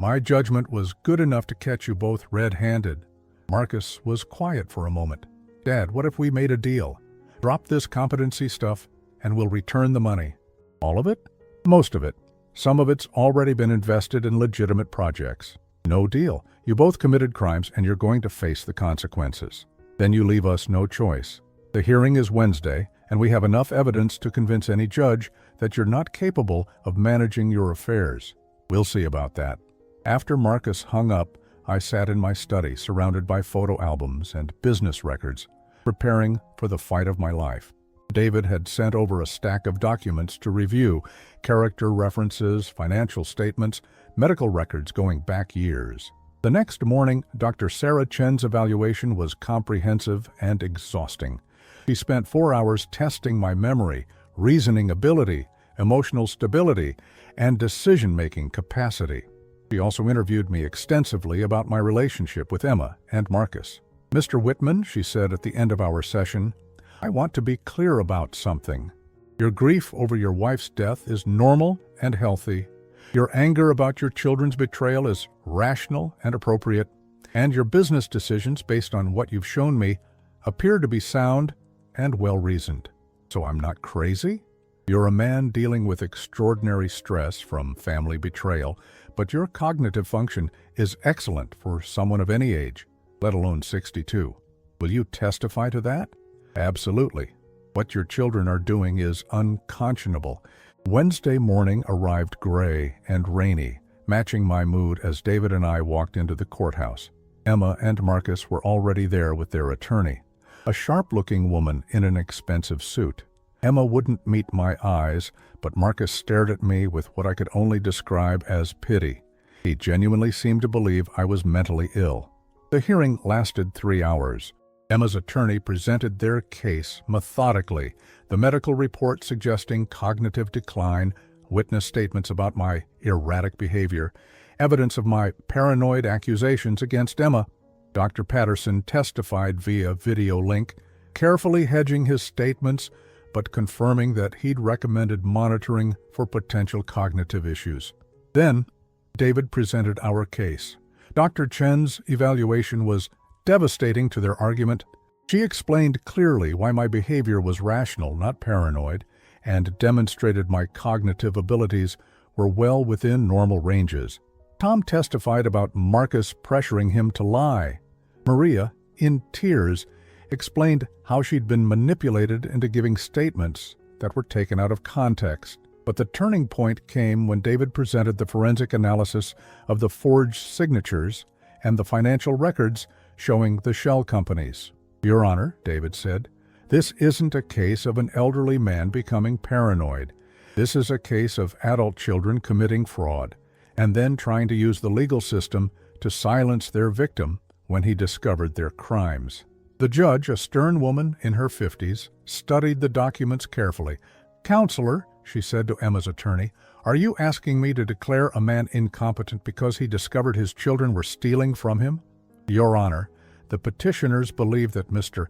My judgment was good enough to catch you both red-handed. Marcus was quiet for a moment. Dad, what if we made a deal? Drop this competency stuff and we'll return the money. All of it? Most of it. Some of it's already been invested in legitimate projects. No deal. You both committed crimes and you're going to face the consequences. Then you leave us no choice. The hearing is Wednesday, and we have enough evidence to convince any judge that you're not capable of managing your affairs. We'll see about that. After Marcus hung up, I sat in my study surrounded by photo albums and business records, preparing for the fight of my life. David had sent over a stack of documents to review, character references, financial statements, medical records going back years. The next morning, Dr. Sarah Chen's evaluation was comprehensive and exhausting. She spent 4 hours testing my memory, reasoning ability, emotional stability, and decision-making capacity. She also interviewed me extensively about my relationship with Emma and Marcus. Mr. Whitman, she said at the end of our session, I want to be clear about something. Your grief over your wife's death is normal and healthy. Your anger about your children's betrayal is rational and appropriate. And your business decisions, based on what you've shown me, appear to be sound and well-reasoned. So I'm not crazy? You're a man dealing with extraordinary stress from family betrayal, but your cognitive function is excellent for someone of any age, let alone 62. Will you testify to that? Absolutely. What your children are doing is unconscionable. Wednesday morning arrived gray and rainy, matching my mood as David and I walked into the courthouse. Emma and Marcus were already there with their attorney, a sharp-looking woman in an expensive suit. Emma wouldn't meet my eyes, but Marcus stared at me with what I could only describe as pity. He genuinely seemed to believe I was mentally ill. The hearing lasted 3 hours. Emma's attorney presented their case methodically, the medical report suggesting cognitive decline, witness statements about my erratic behavior, evidence of my paranoid accusations against Emma. Dr. Patterson testified via video link, carefully hedging his statements, but confirming that he'd recommended monitoring for potential cognitive issues. Then, David presented our case. Dr. Chen's evaluation was devastating to their argument. She explained clearly why my behavior was rational, not paranoid, and demonstrated my cognitive abilities were well within normal ranges. Tom testified about Marcus pressuring him to lie. Maria, in tears, explained how she'd been manipulated into giving statements that were taken out of context. But the turning point came when David presented the forensic analysis of the forged signatures and the financial records showing the shell companies. Your Honor, David said, this isn't a case of an elderly man becoming paranoid. This is a case of adult children committing fraud and then trying to use the legal system to silence their victim when he discovered their crimes. The judge, a stern woman in her 50s, studied the documents carefully. Counselor, she said to Emma's attorney, are you asking me to declare a man incompetent because he discovered his children were stealing from him? Your Honor, the petitioners believe that Mr.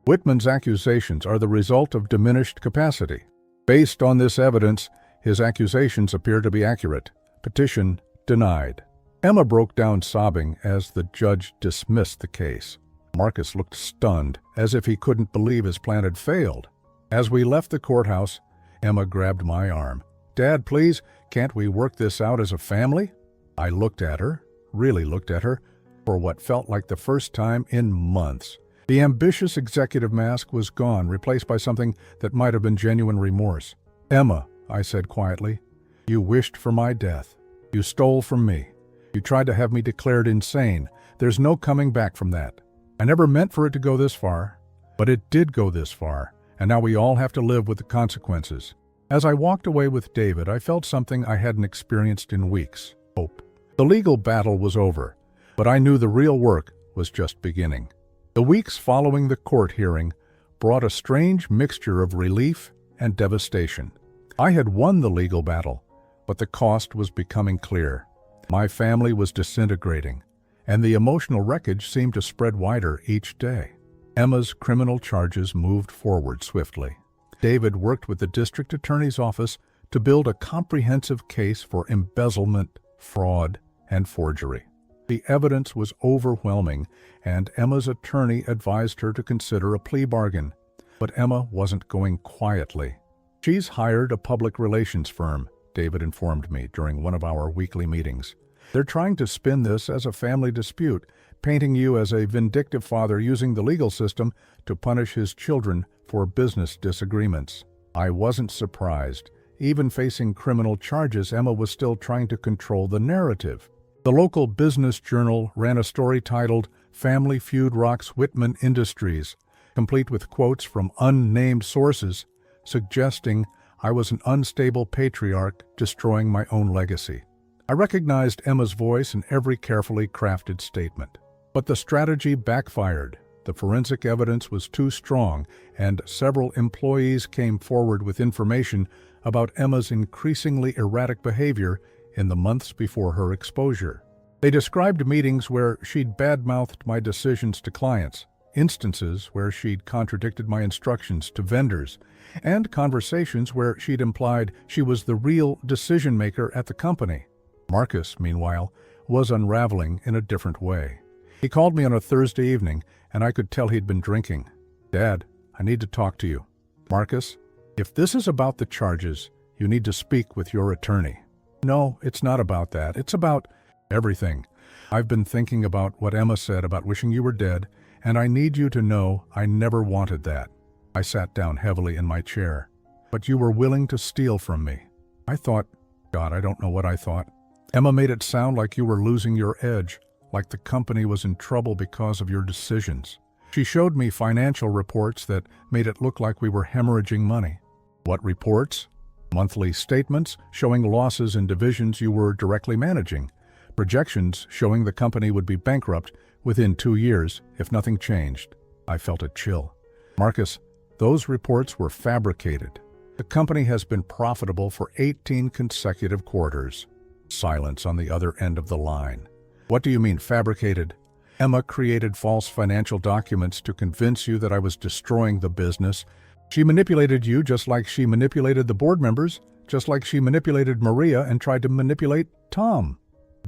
Whitman's accusations are the result of diminished capacity. Based on this evidence, his accusations appear to be accurate. Petition denied. Emma broke down sobbing as the judge dismissed the case. Marcus looked stunned, as if he couldn't believe his plan had failed. As we left the courthouse, Emma grabbed my arm. Dad, please, can't we work this out as a family? I looked at her, really looked at her, for what felt like the first time in months. The ambitious executive mask was gone, replaced by something that might have been genuine remorse. Emma, I said quietly, you wished for my death. You stole from me. You tried to have me declared insane. There's no coming back from that. I never meant for it to go this far, but it did go this far, and now we all have to live with the consequences. As I walked away with David, I felt something I hadn't experienced in weeks: hope. The legal battle was over, but I knew the real work was just beginning. The weeks following the court hearing brought a strange mixture of relief and devastation. I had won the legal battle, but the cost was becoming clear. My family was disintegrating, and the emotional wreckage seemed to spread wider each day. Emma's criminal charges moved forward swiftly. David worked with the district attorney's office to build a comprehensive case for embezzlement, fraud, and forgery. The evidence was overwhelming, and Emma's attorney advised her to consider a plea bargain. But Emma wasn't going quietly. She's hired a public relations firm, David informed me during one of our weekly meetings. They're trying to spin this as a family dispute, painting you as a vindictive father using the legal system to punish his children for business disagreements. I wasn't surprised. Even facing criminal charges, Emma was still trying to control the narrative. The local business journal ran a story titled "Family Feud Rocks Whitman Industries," complete with quotes from unnamed sources, suggesting I was an unstable patriarch destroying my own legacy. I recognized Emma's voice in every carefully crafted statement. But the strategy backfired. The forensic evidence was too strong, and several employees came forward with information about Emma's increasingly erratic behavior in the months before her exposure. They described meetings where she'd badmouthed my decisions to clients, instances where she'd contradicted my instructions to vendors, and conversations where she'd implied she was the real decision-maker at the company. Marcus, meanwhile, was unraveling in a different way. He called me on a Thursday evening, and I could tell he'd been drinking. Dad, I need to talk to you. Marcus, if this is about the charges, you need to speak with your attorney. No, it's not about that. It's about everything. I've been thinking about what Emma said about wishing you were dead, and I need you to know I never wanted that. I sat down heavily in my chair. But you were willing to steal from me. I thought, God, I don't know what I thought. Emma made it sound like you were losing your edge, like the company was in trouble because of your decisions. She showed me financial reports that made it look like we were hemorrhaging money. What reports? Monthly statements showing losses in divisions you were directly managing. Projections showing the company would be bankrupt within 2 years if nothing changed. I felt a chill. Marcus, those reports were fabricated. The company has been profitable for 18 consecutive quarters. Silence on the other end of the line. What do you mean, fabricated? Emma created false financial documents to convince you that I was destroying the business. She manipulated you just like she manipulated the board members, just like she manipulated Maria and tried to manipulate Tom.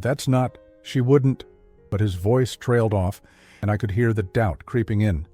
That's not, she wouldn't, but his voice trailed off, and I could hear the doubt creeping in.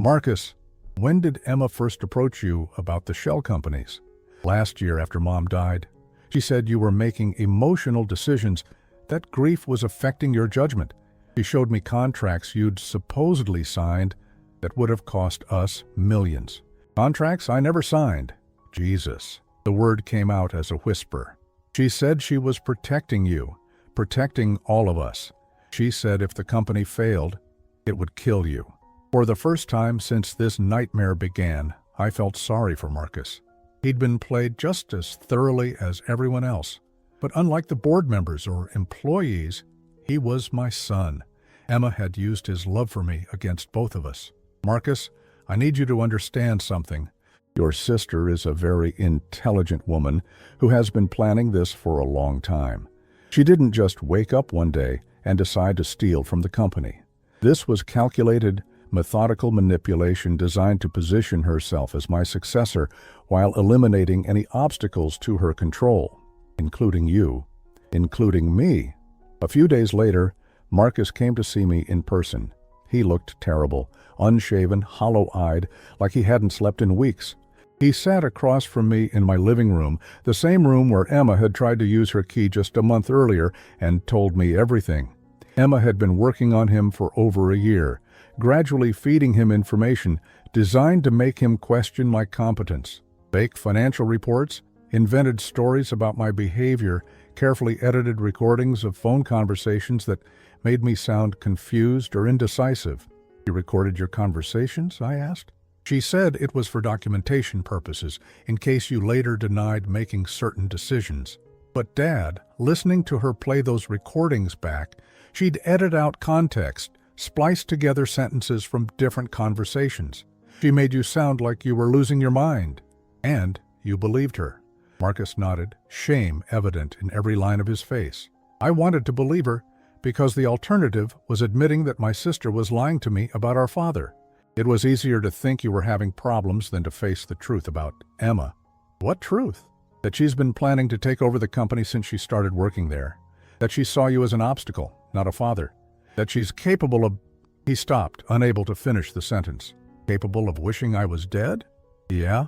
Marcus, when did Emma first approach you about the shell companies? Last year after Mom died. She said you were making emotional decisions. That grief was affecting your judgment. She showed me contracts you'd supposedly signed that would have cost us millions. Contracts I never signed. Jesus. The word came out as a whisper. She said she was protecting you, protecting all of us. She said if the company failed, it would kill you. For the first time since this nightmare began, I felt sorry for Marcus. He'd been played just as thoroughly as everyone else. But unlike the board members or employees, he was my son. Emma had used his love for me against both of us. Marcus, I need you to understand something. Your sister is a very intelligent woman who has been planning this for a long time. She didn't just wake up one day and decide to steal from the company. This was calculated, methodical manipulation designed to position herself as my successor while eliminating any obstacles to her control, including you, including me. A few days later, Marcus came to see me in person. He looked terrible, unshaven, hollow-eyed, like he hadn't slept in weeks. He sat across from me in my living room, the same room where Emma had tried to use her key just a month earlier, and told me everything. Emma had been working on him for over a year, gradually feeding him information designed to make him question my competence. Fake financial reports, invented stories about my behavior, carefully edited recordings of phone conversations that made me sound confused or indecisive. You recorded your conversations? I asked. She said it was for documentation purposes, in case you later denied making certain decisions. But Dad, listening to her play those recordings back, she'd edit out context, splice together sentences from different conversations. She made you sound like you were losing your mind. And you believed her. Marcus nodded, shame evident in every line of his face. I wanted to believe her, because the alternative was admitting that my sister was lying to me about our father. It was easier to think you were having problems than to face the truth about Emma. What truth? That she's been planning to take over the company since she started working there. That she saw you as an obstacle, not a father. That she's capable of... He stopped, unable to finish the sentence. Capable of wishing I was dead? Yeah.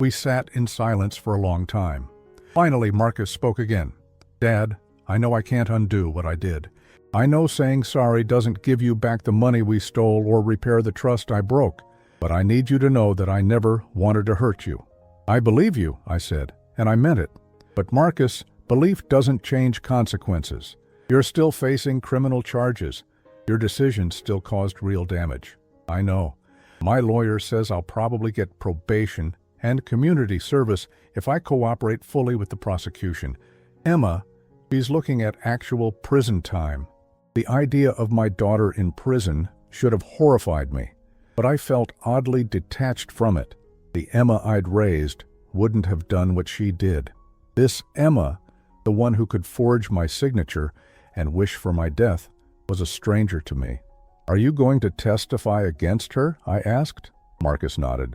We sat in silence for a long time. Finally, Marcus spoke again. Dad, I know I can't undo what I did. I know saying sorry doesn't give you back the money we stole or repair the trust I broke, but I need you to know that I never wanted to hurt you. I believe you, I said, and I meant it. But Marcus, belief doesn't change consequences. You're still facing criminal charges. Your decisions still caused real damage. I know. My lawyer says I'll probably get probation and community service if I cooperate fully with the prosecution. Emma, she's looking at actual prison time. The idea of my daughter in prison should have horrified me, but I felt oddly detached from it. The Emma I'd raised wouldn't have done what she did. This Emma, the one who could forge my signature and wish for my death, was a stranger to me. Are you going to testify against her? I asked. Marcus nodded.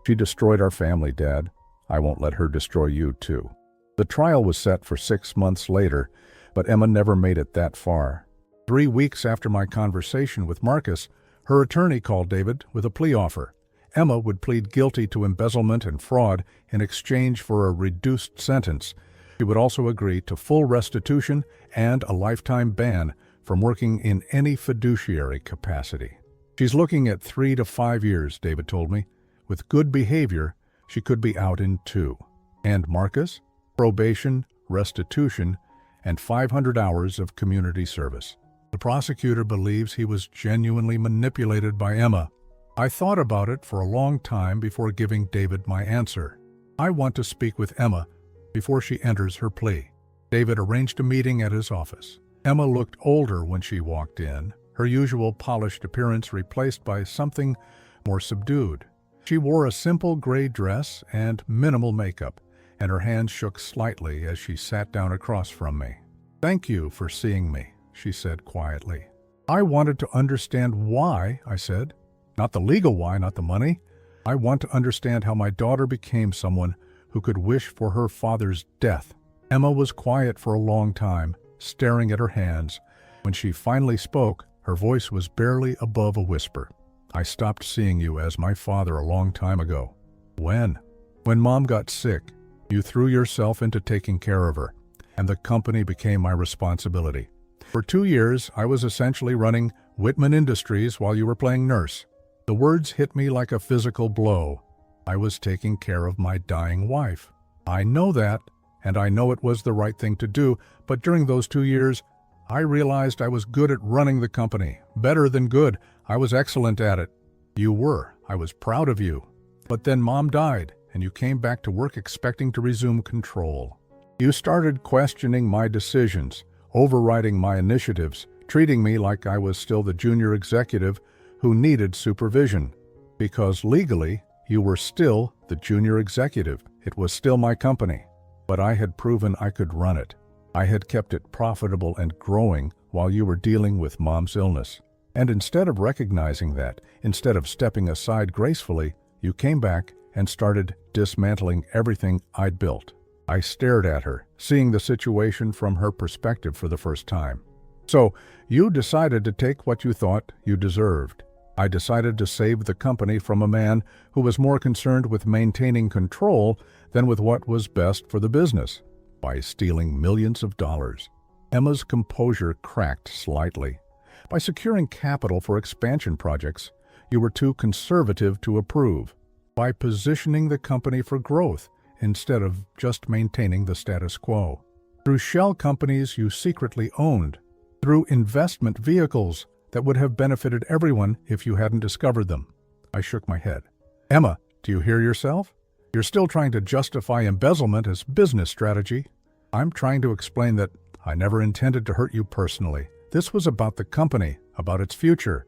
She destroyed our family, Dad. I won't let her destroy you, too. The trial was set for 6 months later, but Emma never made it that far. 3 weeks after my conversation with Marcus, her attorney called David with a plea offer. Emma would plead guilty to embezzlement and fraud in exchange for a reduced sentence. She would also agree to full restitution and a lifetime ban from working in any fiduciary capacity. She's looking at 3 to 5 years, David told me. With good behavior, she could be out in 2. And Marcus? Probation, restitution, and 500 hours of community service. The prosecutor believes he was genuinely manipulated by Emma. I thought about it for a long time before giving David my answer. I want to speak with Emma before she enters her plea. David arranged a meeting at his office. Emma looked older when she walked in, her usual polished appearance replaced by something more subdued. She wore a simple gray dress and minimal makeup, and her hands shook slightly as she sat down across from me. "Thank you for seeing me," she said quietly. "I wanted to understand why," I said. "Not the legal why, not the money. I want to understand how my daughter became someone who could wish for her father's death." Emma was quiet for a long time, staring at her hands. When she finally spoke, her voice was barely above a whisper. "I stopped seeing you as my father a long time ago." "When?" "When Mom got sick. You threw yourself into taking care of her, and the company became my responsibility. For 2 years, I was essentially running Whitman Industries while you were playing nurse." The words hit me like a physical blow. I was taking care of my dying wife. I know that, and I know it was the right thing to do, but during those 2 years, I realized I was good at running the company. Better than good. I was excellent at it. You were. I was proud of you. But then Mom died, and you came back to work expecting to resume control. You started questioning my decisions, overriding my initiatives, treating me like I was still the junior executive who needed supervision. Because legally, you were still the junior executive. It was still my company. But I had proven I could run it. I had kept it profitable and growing while you were dealing with Mom's illness. And instead of recognizing that, instead of stepping aside gracefully, you came back and started dismantling everything I'd built. I stared at her, seeing the situation from her perspective for the first time. So, you decided to take what you thought you deserved. I decided to save the company from a man who was more concerned with maintaining control than with what was best for the business, by stealing millions of dollars. Emma's composure cracked slightly. By securing capital for expansion projects, you were too conservative to approve. By positioning the company for growth instead of just maintaining the status quo. Through shell companies you secretly owned. Through investment vehicles that would have benefited everyone if you hadn't discovered them. I shook my head. Emma, do you hear yourself? You're still trying to justify embezzlement as business strategy. I'm trying to explain that I never intended to hurt you personally. This was about the company, about its future.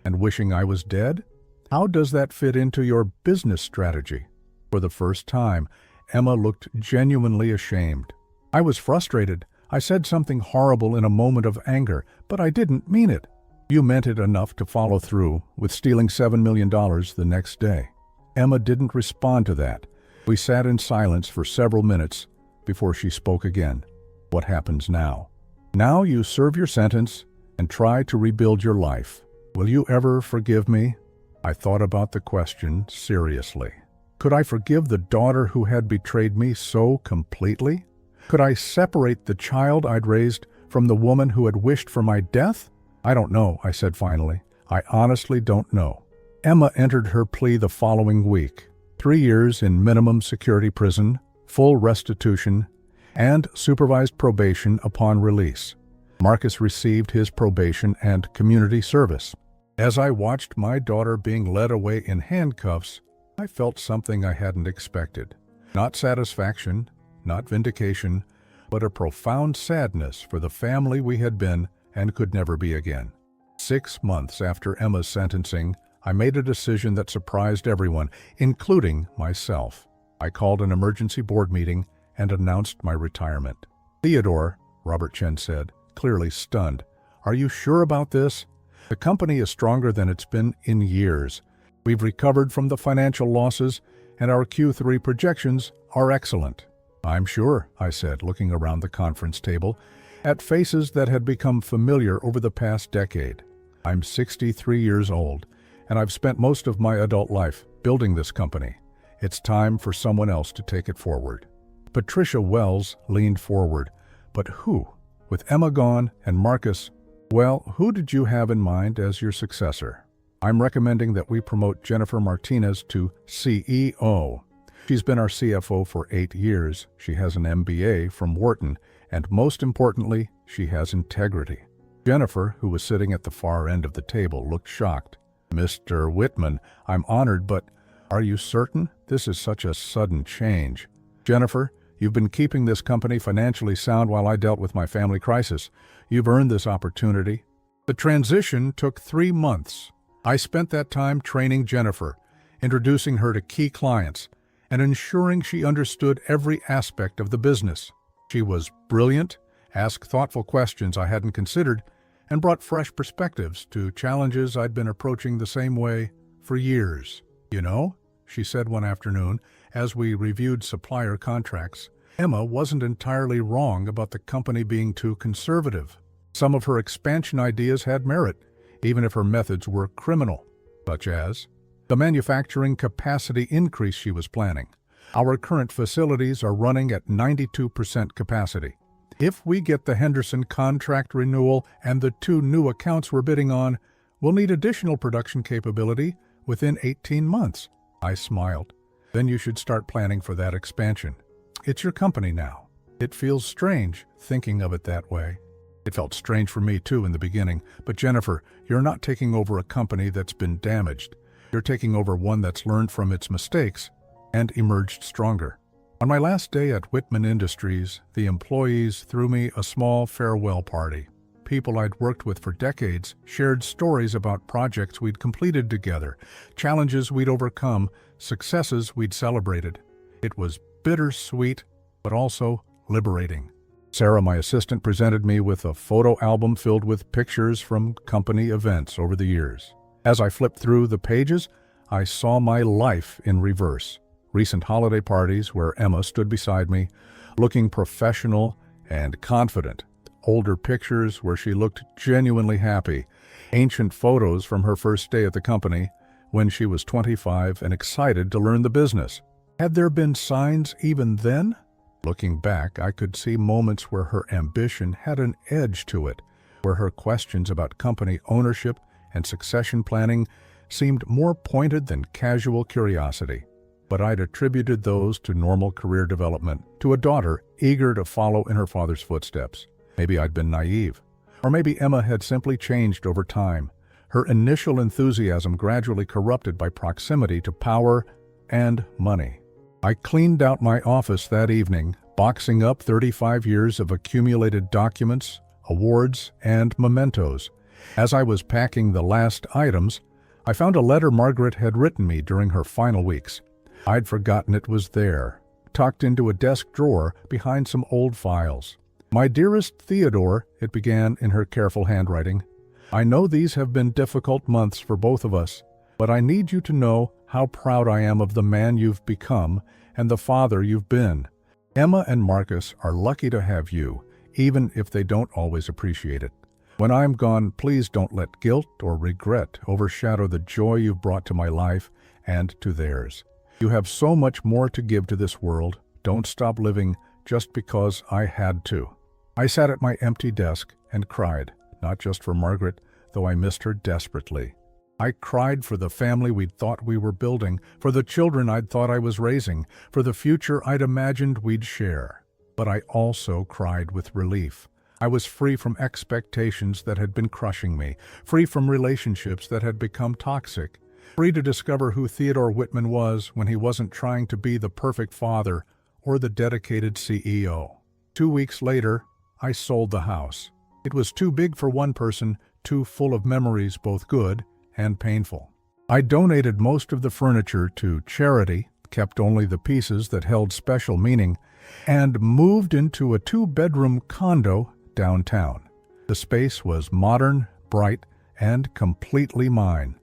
And wishing I was dead? How does that fit into your business strategy? For the first time, Emma looked genuinely ashamed. I was frustrated. I said something horrible in a moment of anger, but I didn't mean it. You meant it enough to follow through with stealing $7 million the next day. Emma didn't respond to that. We sat in silence for several minutes before she spoke again. What happens now? Now you serve your sentence and try to rebuild your life. Will you ever forgive me? I thought about the question seriously. Could I forgive the daughter who had betrayed me so completely? Could I separate the child I'd raised from the woman who had wished for my death? I don't know, I said finally. I honestly don't know. Emma entered her plea the following week. 3 years in minimum security prison, full restitution, and supervised probation upon release. Marcus received his probation and community service. As I watched my daughter being led away in handcuffs, I felt something I hadn't expected. Not satisfaction, not vindication, but a profound sadness for the family we had been and could never be again. 6 months after Emma's sentencing, I made a decision that surprised everyone, including myself. I called an emergency board meeting and announced my retirement. Theodore, Robert Chen said, clearly stunned, "Are you sure about this? The company is stronger than it's been in years. We've recovered from the financial losses, and our Q3 projections are excellent." "I'm sure," I said, looking around the conference table, at faces that had become familiar over the past decade. "I'm 63 years old, and I've spent most of my adult life building this company. It's time for someone else to take it forward." Patricia Wells leaned forward. But who? With Emma gone and Marcus, well, who did you have in mind as your successor? "I'm recommending that we promote Jennifer Martinez to CEO. She's been our CFO for 8 years. She has an MBA from Wharton, and most importantly, she has integrity." Jennifer, who was sitting at the far end of the table, looked shocked. "Mr. Whitman, I'm honored, but are you certain? This is such a sudden change. Jennifer, you've been keeping this company financially sound while I dealt with my family crisis. You've earned this opportunity." The transition took 3 months. I spent that time training Jennifer, introducing her to key clients, and ensuring she understood every aspect of the business. She was brilliant, asked thoughtful questions I hadn't considered, and brought fresh perspectives to challenges I'd been approaching the same way for years. "You know," she said one afternoon, as we reviewed supplier contracts, "Emma wasn't entirely wrong about the company being too conservative. Some of her expansion ideas had merit, even if her methods were criminal, such as the manufacturing capacity increase she was planning. Our current facilities are running at 92% capacity. If we get the Henderson contract renewal and the 2 new accounts we're bidding on, we'll need additional production capability within 18 months. I smiled. "Then you should start planning for that expansion. It's your company now." It feels strange thinking of it that way. It felt strange for me too in the beginning, but Jennifer, you're not taking over a company that's been damaged. You're taking over one that's learned from its mistakes and emerged stronger. On my last day at Whitman Industries, the employees threw me a small farewell party. People I'd worked with for decades shared stories about projects we'd completed together, challenges we'd overcome, successes we'd celebrated. It was bittersweet, but also liberating. Sarah, my assistant, presented me with a photo album filled with pictures from company events over the years. As I flipped through the pages, I saw my life in reverse. Recent holiday parties where Emma stood beside me, looking professional and confident. Older pictures where she looked genuinely happy. Ancient photos from her first day at the company, when she was 25 and excited to learn the business. Had there been signs even then? Looking back, I could see moments where her ambition had an edge to it, where her questions about company ownership and succession planning seemed more pointed than casual curiosity. But I'd attributed those to normal career development, to a daughter eager to follow in her father's footsteps. Maybe I'd been naive. Or maybe Emma had simply changed over time, her initial enthusiasm gradually corrupted by proximity to power and money. I cleaned out my office that evening, boxing up 35 years of accumulated documents, awards, and mementos. As I was packing the last items, I found a letter Margaret had written me during her final weeks. I'd forgotten it was there, tucked into a desk drawer behind some old files. "My dearest Theodore," it began in her careful handwriting, "I know these have been difficult months for both of us, but I need you to know how proud I am of the man you've become and the father you've been. Emma and Marcus are lucky to have you, even if they don't always appreciate it. When I'm gone, please don't let guilt or regret overshadow the joy you've brought to my life and to theirs. You have so much more to give to this world. Don't stop living just because I had to." I sat at my empty desk and cried, not just for Margaret, though I missed her desperately. I cried for the family we'd thought we were building, for the children I'd thought I was raising, for the future I'd imagined we'd share. But I also cried with relief. I was free from expectations that had been crushing me, free from relationships that had become toxic, free to discover who Theodore Whitman was when he wasn't trying to be the perfect father or the dedicated CEO. 2 weeks later, I sold the house. It was too big for one person, too full of memories, both good and painful. I donated most of the furniture to charity, kept only the pieces that held special meaning, and moved into a 2-bedroom condo downtown. The space was modern, bright, and completely mine.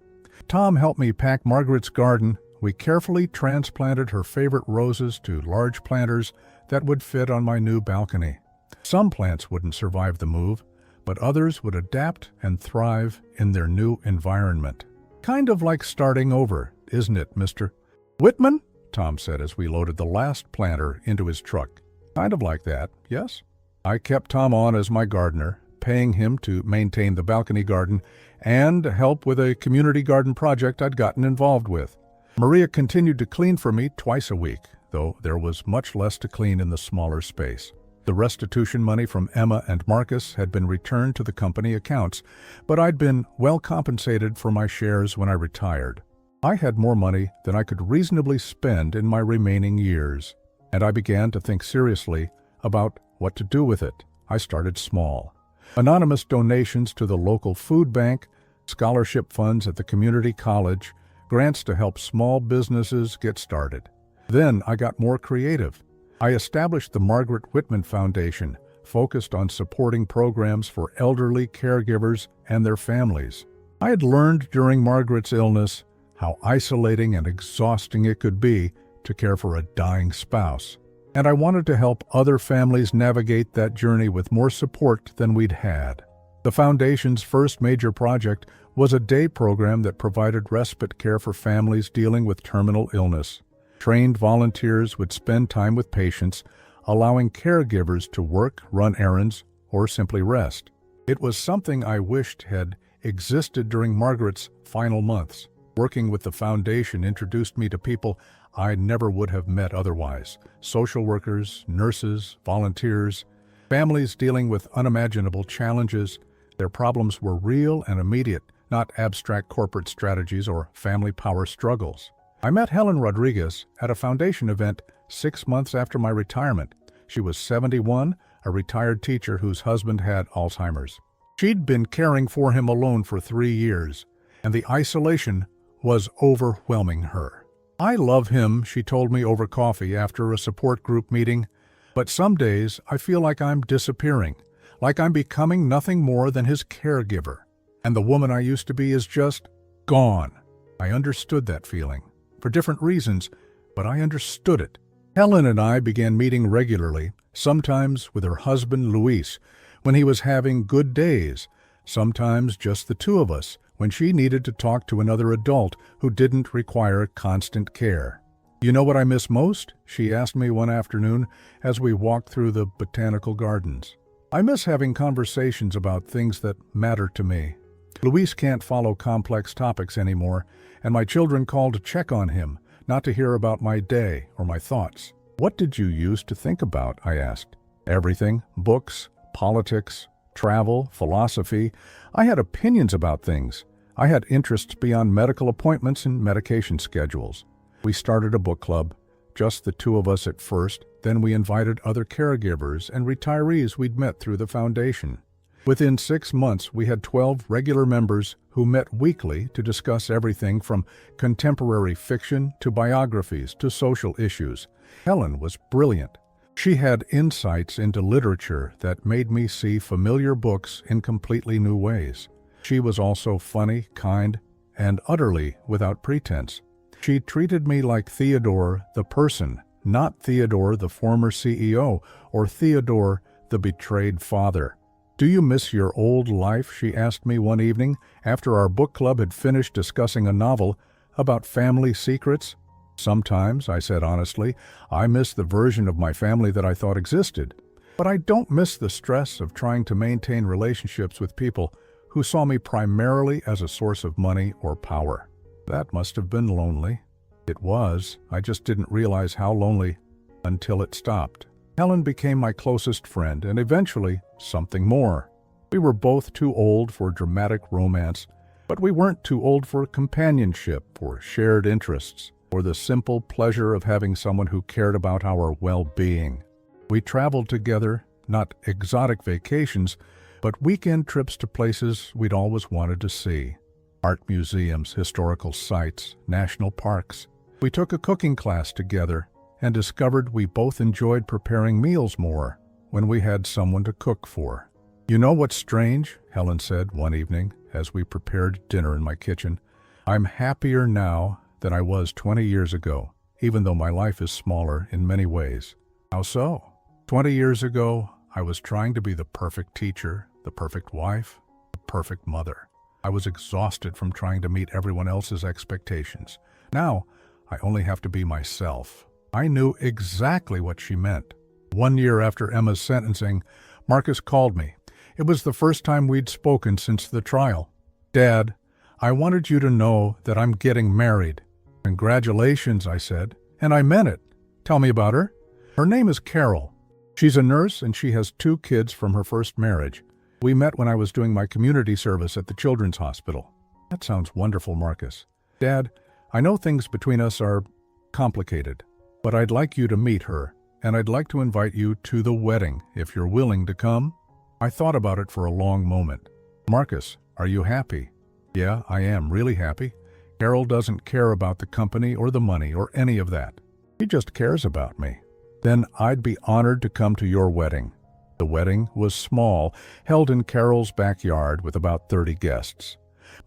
Tom helped me pack Margaret's garden. We carefully transplanted her favorite roses to large planters that would fit on my new balcony. Some plants wouldn't survive the move, but others would adapt and thrive in their new environment. "Kind of like starting over, isn't it, Mr. Whitman?" Tom said as we loaded the last planter into his truck. "Kind of like that, yes." I kept Tom on as my gardener, paying him to maintain the balcony garden and help with a community garden project I'd gotten involved with. Maria continued to clean for me twice a week, though there was much less to clean in the smaller space. The restitution money from Emma and Marcus had been returned to the company accounts, but I'd been well compensated for my shares when I retired. I had more money than I could reasonably spend in my remaining years, and I began to think seriously about what to do with it. I started small. Anonymous donations to the local food bank, scholarship funds at the community college, grants to help small businesses get started. Then I got more creative. I established the Margaret Whitman Foundation, focused on supporting programs for elderly caregivers and their families. I had learned during Margaret's illness how isolating and exhausting it could be to care for a dying spouse, and I wanted to help other families navigate that journey with more support than we'd had. The Foundation's first major project was a day program that provided respite care for families dealing with terminal illness. Trained volunteers would spend time with patients, allowing caregivers to work, run errands, or simply rest. It was something I wished had existed during Margaret's final months. Working with the foundation introduced me to people I never would have met otherwise. Social workers, nurses, volunteers. Families dealing with unimaginable challenges, their problems were real and immediate, not abstract corporate strategies or family power struggles. I met Helen Rodriguez at a foundation event 6 months after my retirement. She was 71, a retired teacher whose husband had Alzheimer's. She'd been caring for him alone for 3 years, and the isolation was overwhelming her. "I love him," she told me over coffee after a support group meeting, "but some days I feel like I'm disappearing, like I'm becoming nothing more than his caregiver. And the woman I used to be is just gone." I understood that feeling, for different reasons, but I understood it. Helen and I began meeting regularly, sometimes with her husband Luis, when he was having good days, sometimes just the two of us, when she needed to talk to another adult who didn't require constant care. "You know what I miss most?" she asked me one afternoon as we walked through the botanical gardens. "I miss having conversations about things that matter to me. Luis can't follow complex topics anymore, and my children call to check on him, not to hear about my day or my thoughts." "What did you use to think about?" I asked. "Everything. Books, politics, travel, philosophy. I had opinions about things. I had interests beyond medical appointments and medication schedules. We started a book club, just the two of us at first, then we invited other caregivers and retirees we'd met through the foundation. Within 6 months, we had 12 regular members who met weekly to discuss everything from contemporary fiction to biographies to social issues. Helen was brilliant. She had insights into literature that made me see familiar books in completely new ways. She was also funny, kind, and utterly without pretense. She treated me like Theodore the person, not Theodore the former CEO or Theodore the betrayed father. "Do you miss your old life?" she asked me one evening after our book club had finished discussing a novel about family secrets. "Sometimes," I said honestly, "I miss the version of my family that I thought existed. But I don't miss the stress of trying to maintain relationships with people who saw me primarily as a source of money or power." That must have been lonely. It was. I just didn't realize how lonely until it stopped. Helen became my closest friend and eventually something more. We were both too old for dramatic romance, but we weren't too old for companionship, for shared interests, or the simple pleasure of having someone who cared about our well-being. We traveled together, not exotic vacations, but weekend trips to places we'd always wanted to see. Art museums, historical sites, national parks. We took a cooking class together and discovered we both enjoyed preparing meals more when we had someone to cook for. "You know what's strange?" Helen said one evening as we prepared dinner in my kitchen. "I'm happier now than I was 20 years ago, even though my life is smaller in many ways." "How so?" 20 years ago, I was trying to be the perfect teacher, the perfect wife, the perfect mother. I was exhausted from trying to meet everyone else's expectations. Now, I only have to be myself." I knew exactly what she meant. 1 year after Emma's sentencing, Marcus called me. It was the first time we'd spoken since the trial. "Dad, I wanted you to know that I'm getting married." "Congratulations," I said, and I meant it. "Tell me about her." "Her name is Carol. She's a nurse and she has 2 kids from her first marriage. We met when I was doing my community service at the Children's Hospital." "That sounds wonderful, Marcus." "Dad, I know things between us are complicated, but I'd like you to meet her, and I'd like to invite you to the wedding if you're willing to come." I thought about it for a long moment. "Marcus, are you happy?" "Yeah, I am really happy. Carol doesn't care about the company or the money or any of that. She just cares about me." "Then I'd be honored to come to your wedding." The wedding was small, held in Carol's backyard with about 30 guests.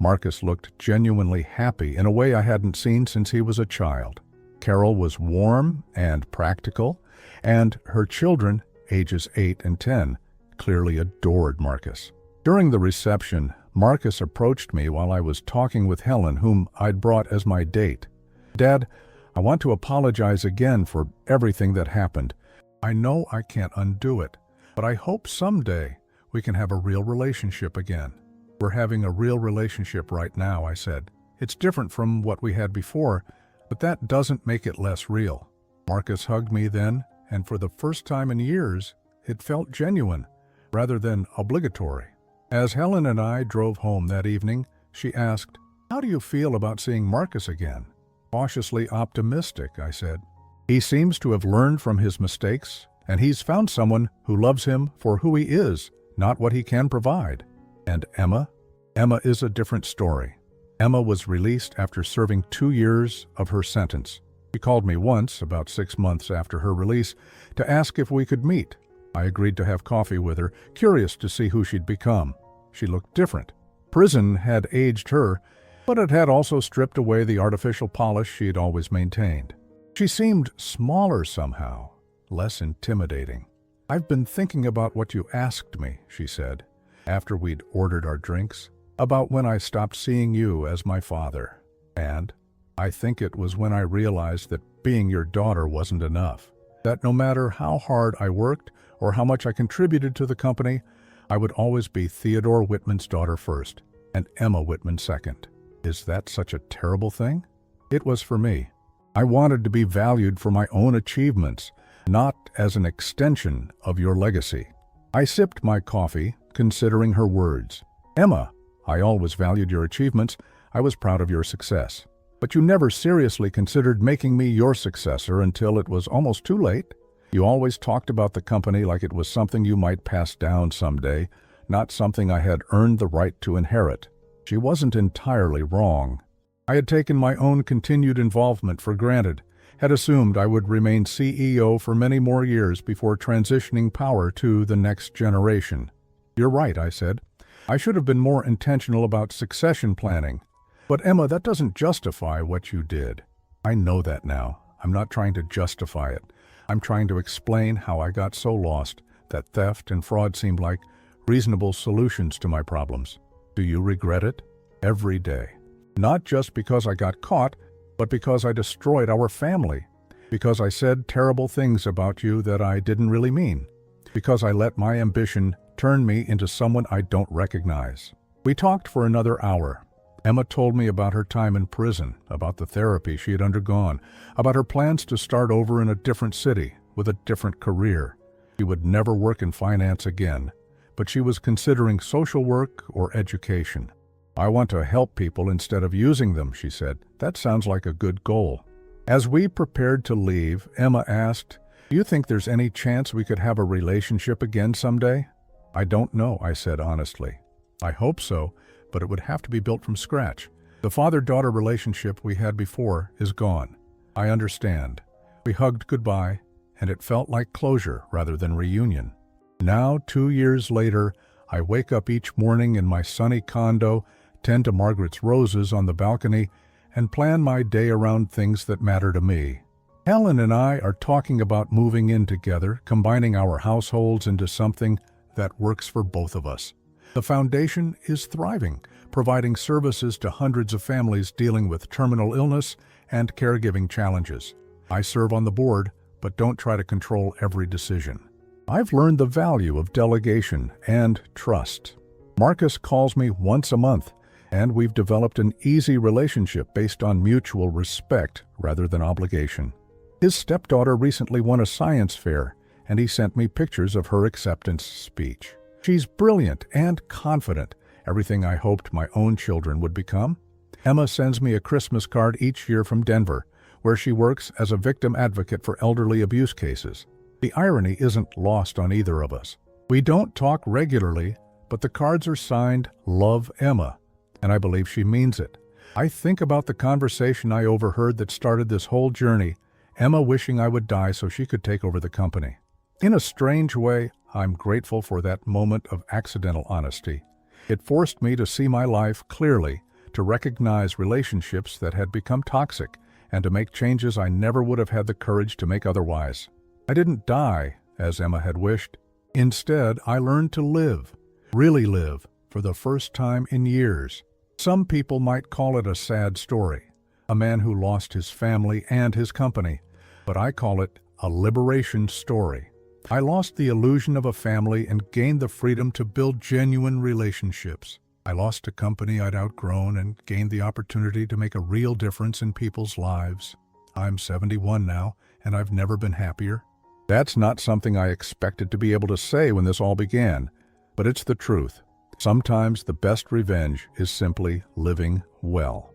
Marcus looked genuinely happy in a way I hadn't seen since he was a child. Carol was warm and practical, and her children, ages 8 and 10, clearly adored Marcus. During the reception, Marcus approached me while I was talking with Helen, whom I'd brought as my date. "Dad, I want to apologize again for everything that happened. I know I can't undo it, but I hope someday we can have a real relationship again." "We're having a real relationship right now," I said. "It's different from what we had before, but that doesn't make it less real." Marcus hugged me then, and for the first time in years, It felt genuine, rather than obligatory. As Helen and I drove home that evening, she asked, "How do you feel about seeing Marcus again?" "Cautiously optimistic," I said. "He seems to have learned from his mistakes, and he's found someone who loves him for who he is, not what he can provide." "And Emma?" "Emma is a different story." Emma was released after serving 2 years of her sentence. She called me once, about 6 months after her release, to ask if we could meet. I agreed to have coffee with her, curious to see who she'd become. She looked different. Prison had aged her, but it had also stripped away the artificial polish she had always maintained. She seemed smaller somehow, less intimidating. "I've been thinking about what you asked me," she said, after we'd ordered our drinks, "about when I stopped seeing you as my father. And I think it was when I realized that being your daughter wasn't enough. That no matter how hard I worked or how much I contributed to the company, I would always be Theodore Whitman's daughter first, and Emma Whitman second. Is that such a terrible thing? It was for me. I wanted to be valued for my own achievements, not as an extension of your legacy." I sipped my coffee, considering her words. "Emma, I always valued your achievements. I was proud of your success. But you never seriously considered making me your successor until it was almost too late. You always talked about the company like it was something you might pass down someday, not something I had earned the right to inherit." She wasn't entirely wrong. I had taken my own continued involvement for granted, had assumed I would remain CEO for many more years before transitioning power to the next generation. "You're right," I said. "I should have been more intentional about succession planning. But Emma, that doesn't justify what you did." "I know that now. I'm not trying to justify it. I'm trying to explain how I got so lost that theft and fraud seemed like reasonable solutions to my problems. Do you regret it?" "Every day. Not just because I got caught, but because I destroyed our family. Because I said terrible things about you that I didn't really mean. Because I let my ambition turn me into someone I don't recognize." We talked for another hour. Emma told me about her time in prison, about the therapy she had undergone, about her plans to start over in a different city, with a different career. She would never work in finance again, but she was considering social work or education. "I want to help people instead of using them," she said. "That sounds like a good goal." As we prepared to leave, Emma asked, "Do you think there's any chance we could have a relationship again someday?" "I don't know," I said honestly. "I hope so, but it would have to be built from scratch. The father-daughter relationship we had before is gone." "I understand." We hugged goodbye, and it felt like closure rather than reunion. Now, 2 years later, I wake up each morning in my sunny condo, tend to Margaret's roses on the balcony, and plan my day around things that matter to me. Helen and I are talking about moving in together, combining our households into something that works for both of us. The foundation is thriving, providing services to hundreds of families dealing with terminal illness and caregiving challenges. I serve on the board, but don't try to control every decision. I've learned the value of delegation and trust. Marcus calls me once a month, and we've developed an easy relationship based on mutual respect rather than obligation. His stepdaughter recently won a science fair, and he sent me pictures of her acceptance speech. She's brilliant and confident, everything I hoped my own children would become. Emma sends me a Christmas card each year from Denver, where she works as a victim advocate for elderly abuse cases. The irony isn't lost on either of us. We don't talk regularly, but the cards are signed "Love Emma," and I believe she means it. I think about the conversation I overheard that started this whole journey, Emma wishing I would die so she could take over the company. In a strange way, I'm grateful for that moment of accidental honesty. It forced me to see my life clearly, to recognize relationships that had become toxic, and to make changes I never would have had the courage to make otherwise. I didn't die, as Emma had wished. Instead, I learned to live, really live, for the first time in years. Some people might call it a sad story, a man who lost his family and his company, but I call it a liberation story. I lost the illusion of a family and gained the freedom to build genuine relationships. I lost a company I'd outgrown and gained the opportunity to make a real difference in people's lives. I'm 71 now, and I've never been happier. That's not something I expected to be able to say when this all began, but it's the truth. Sometimes the best revenge is simply living well.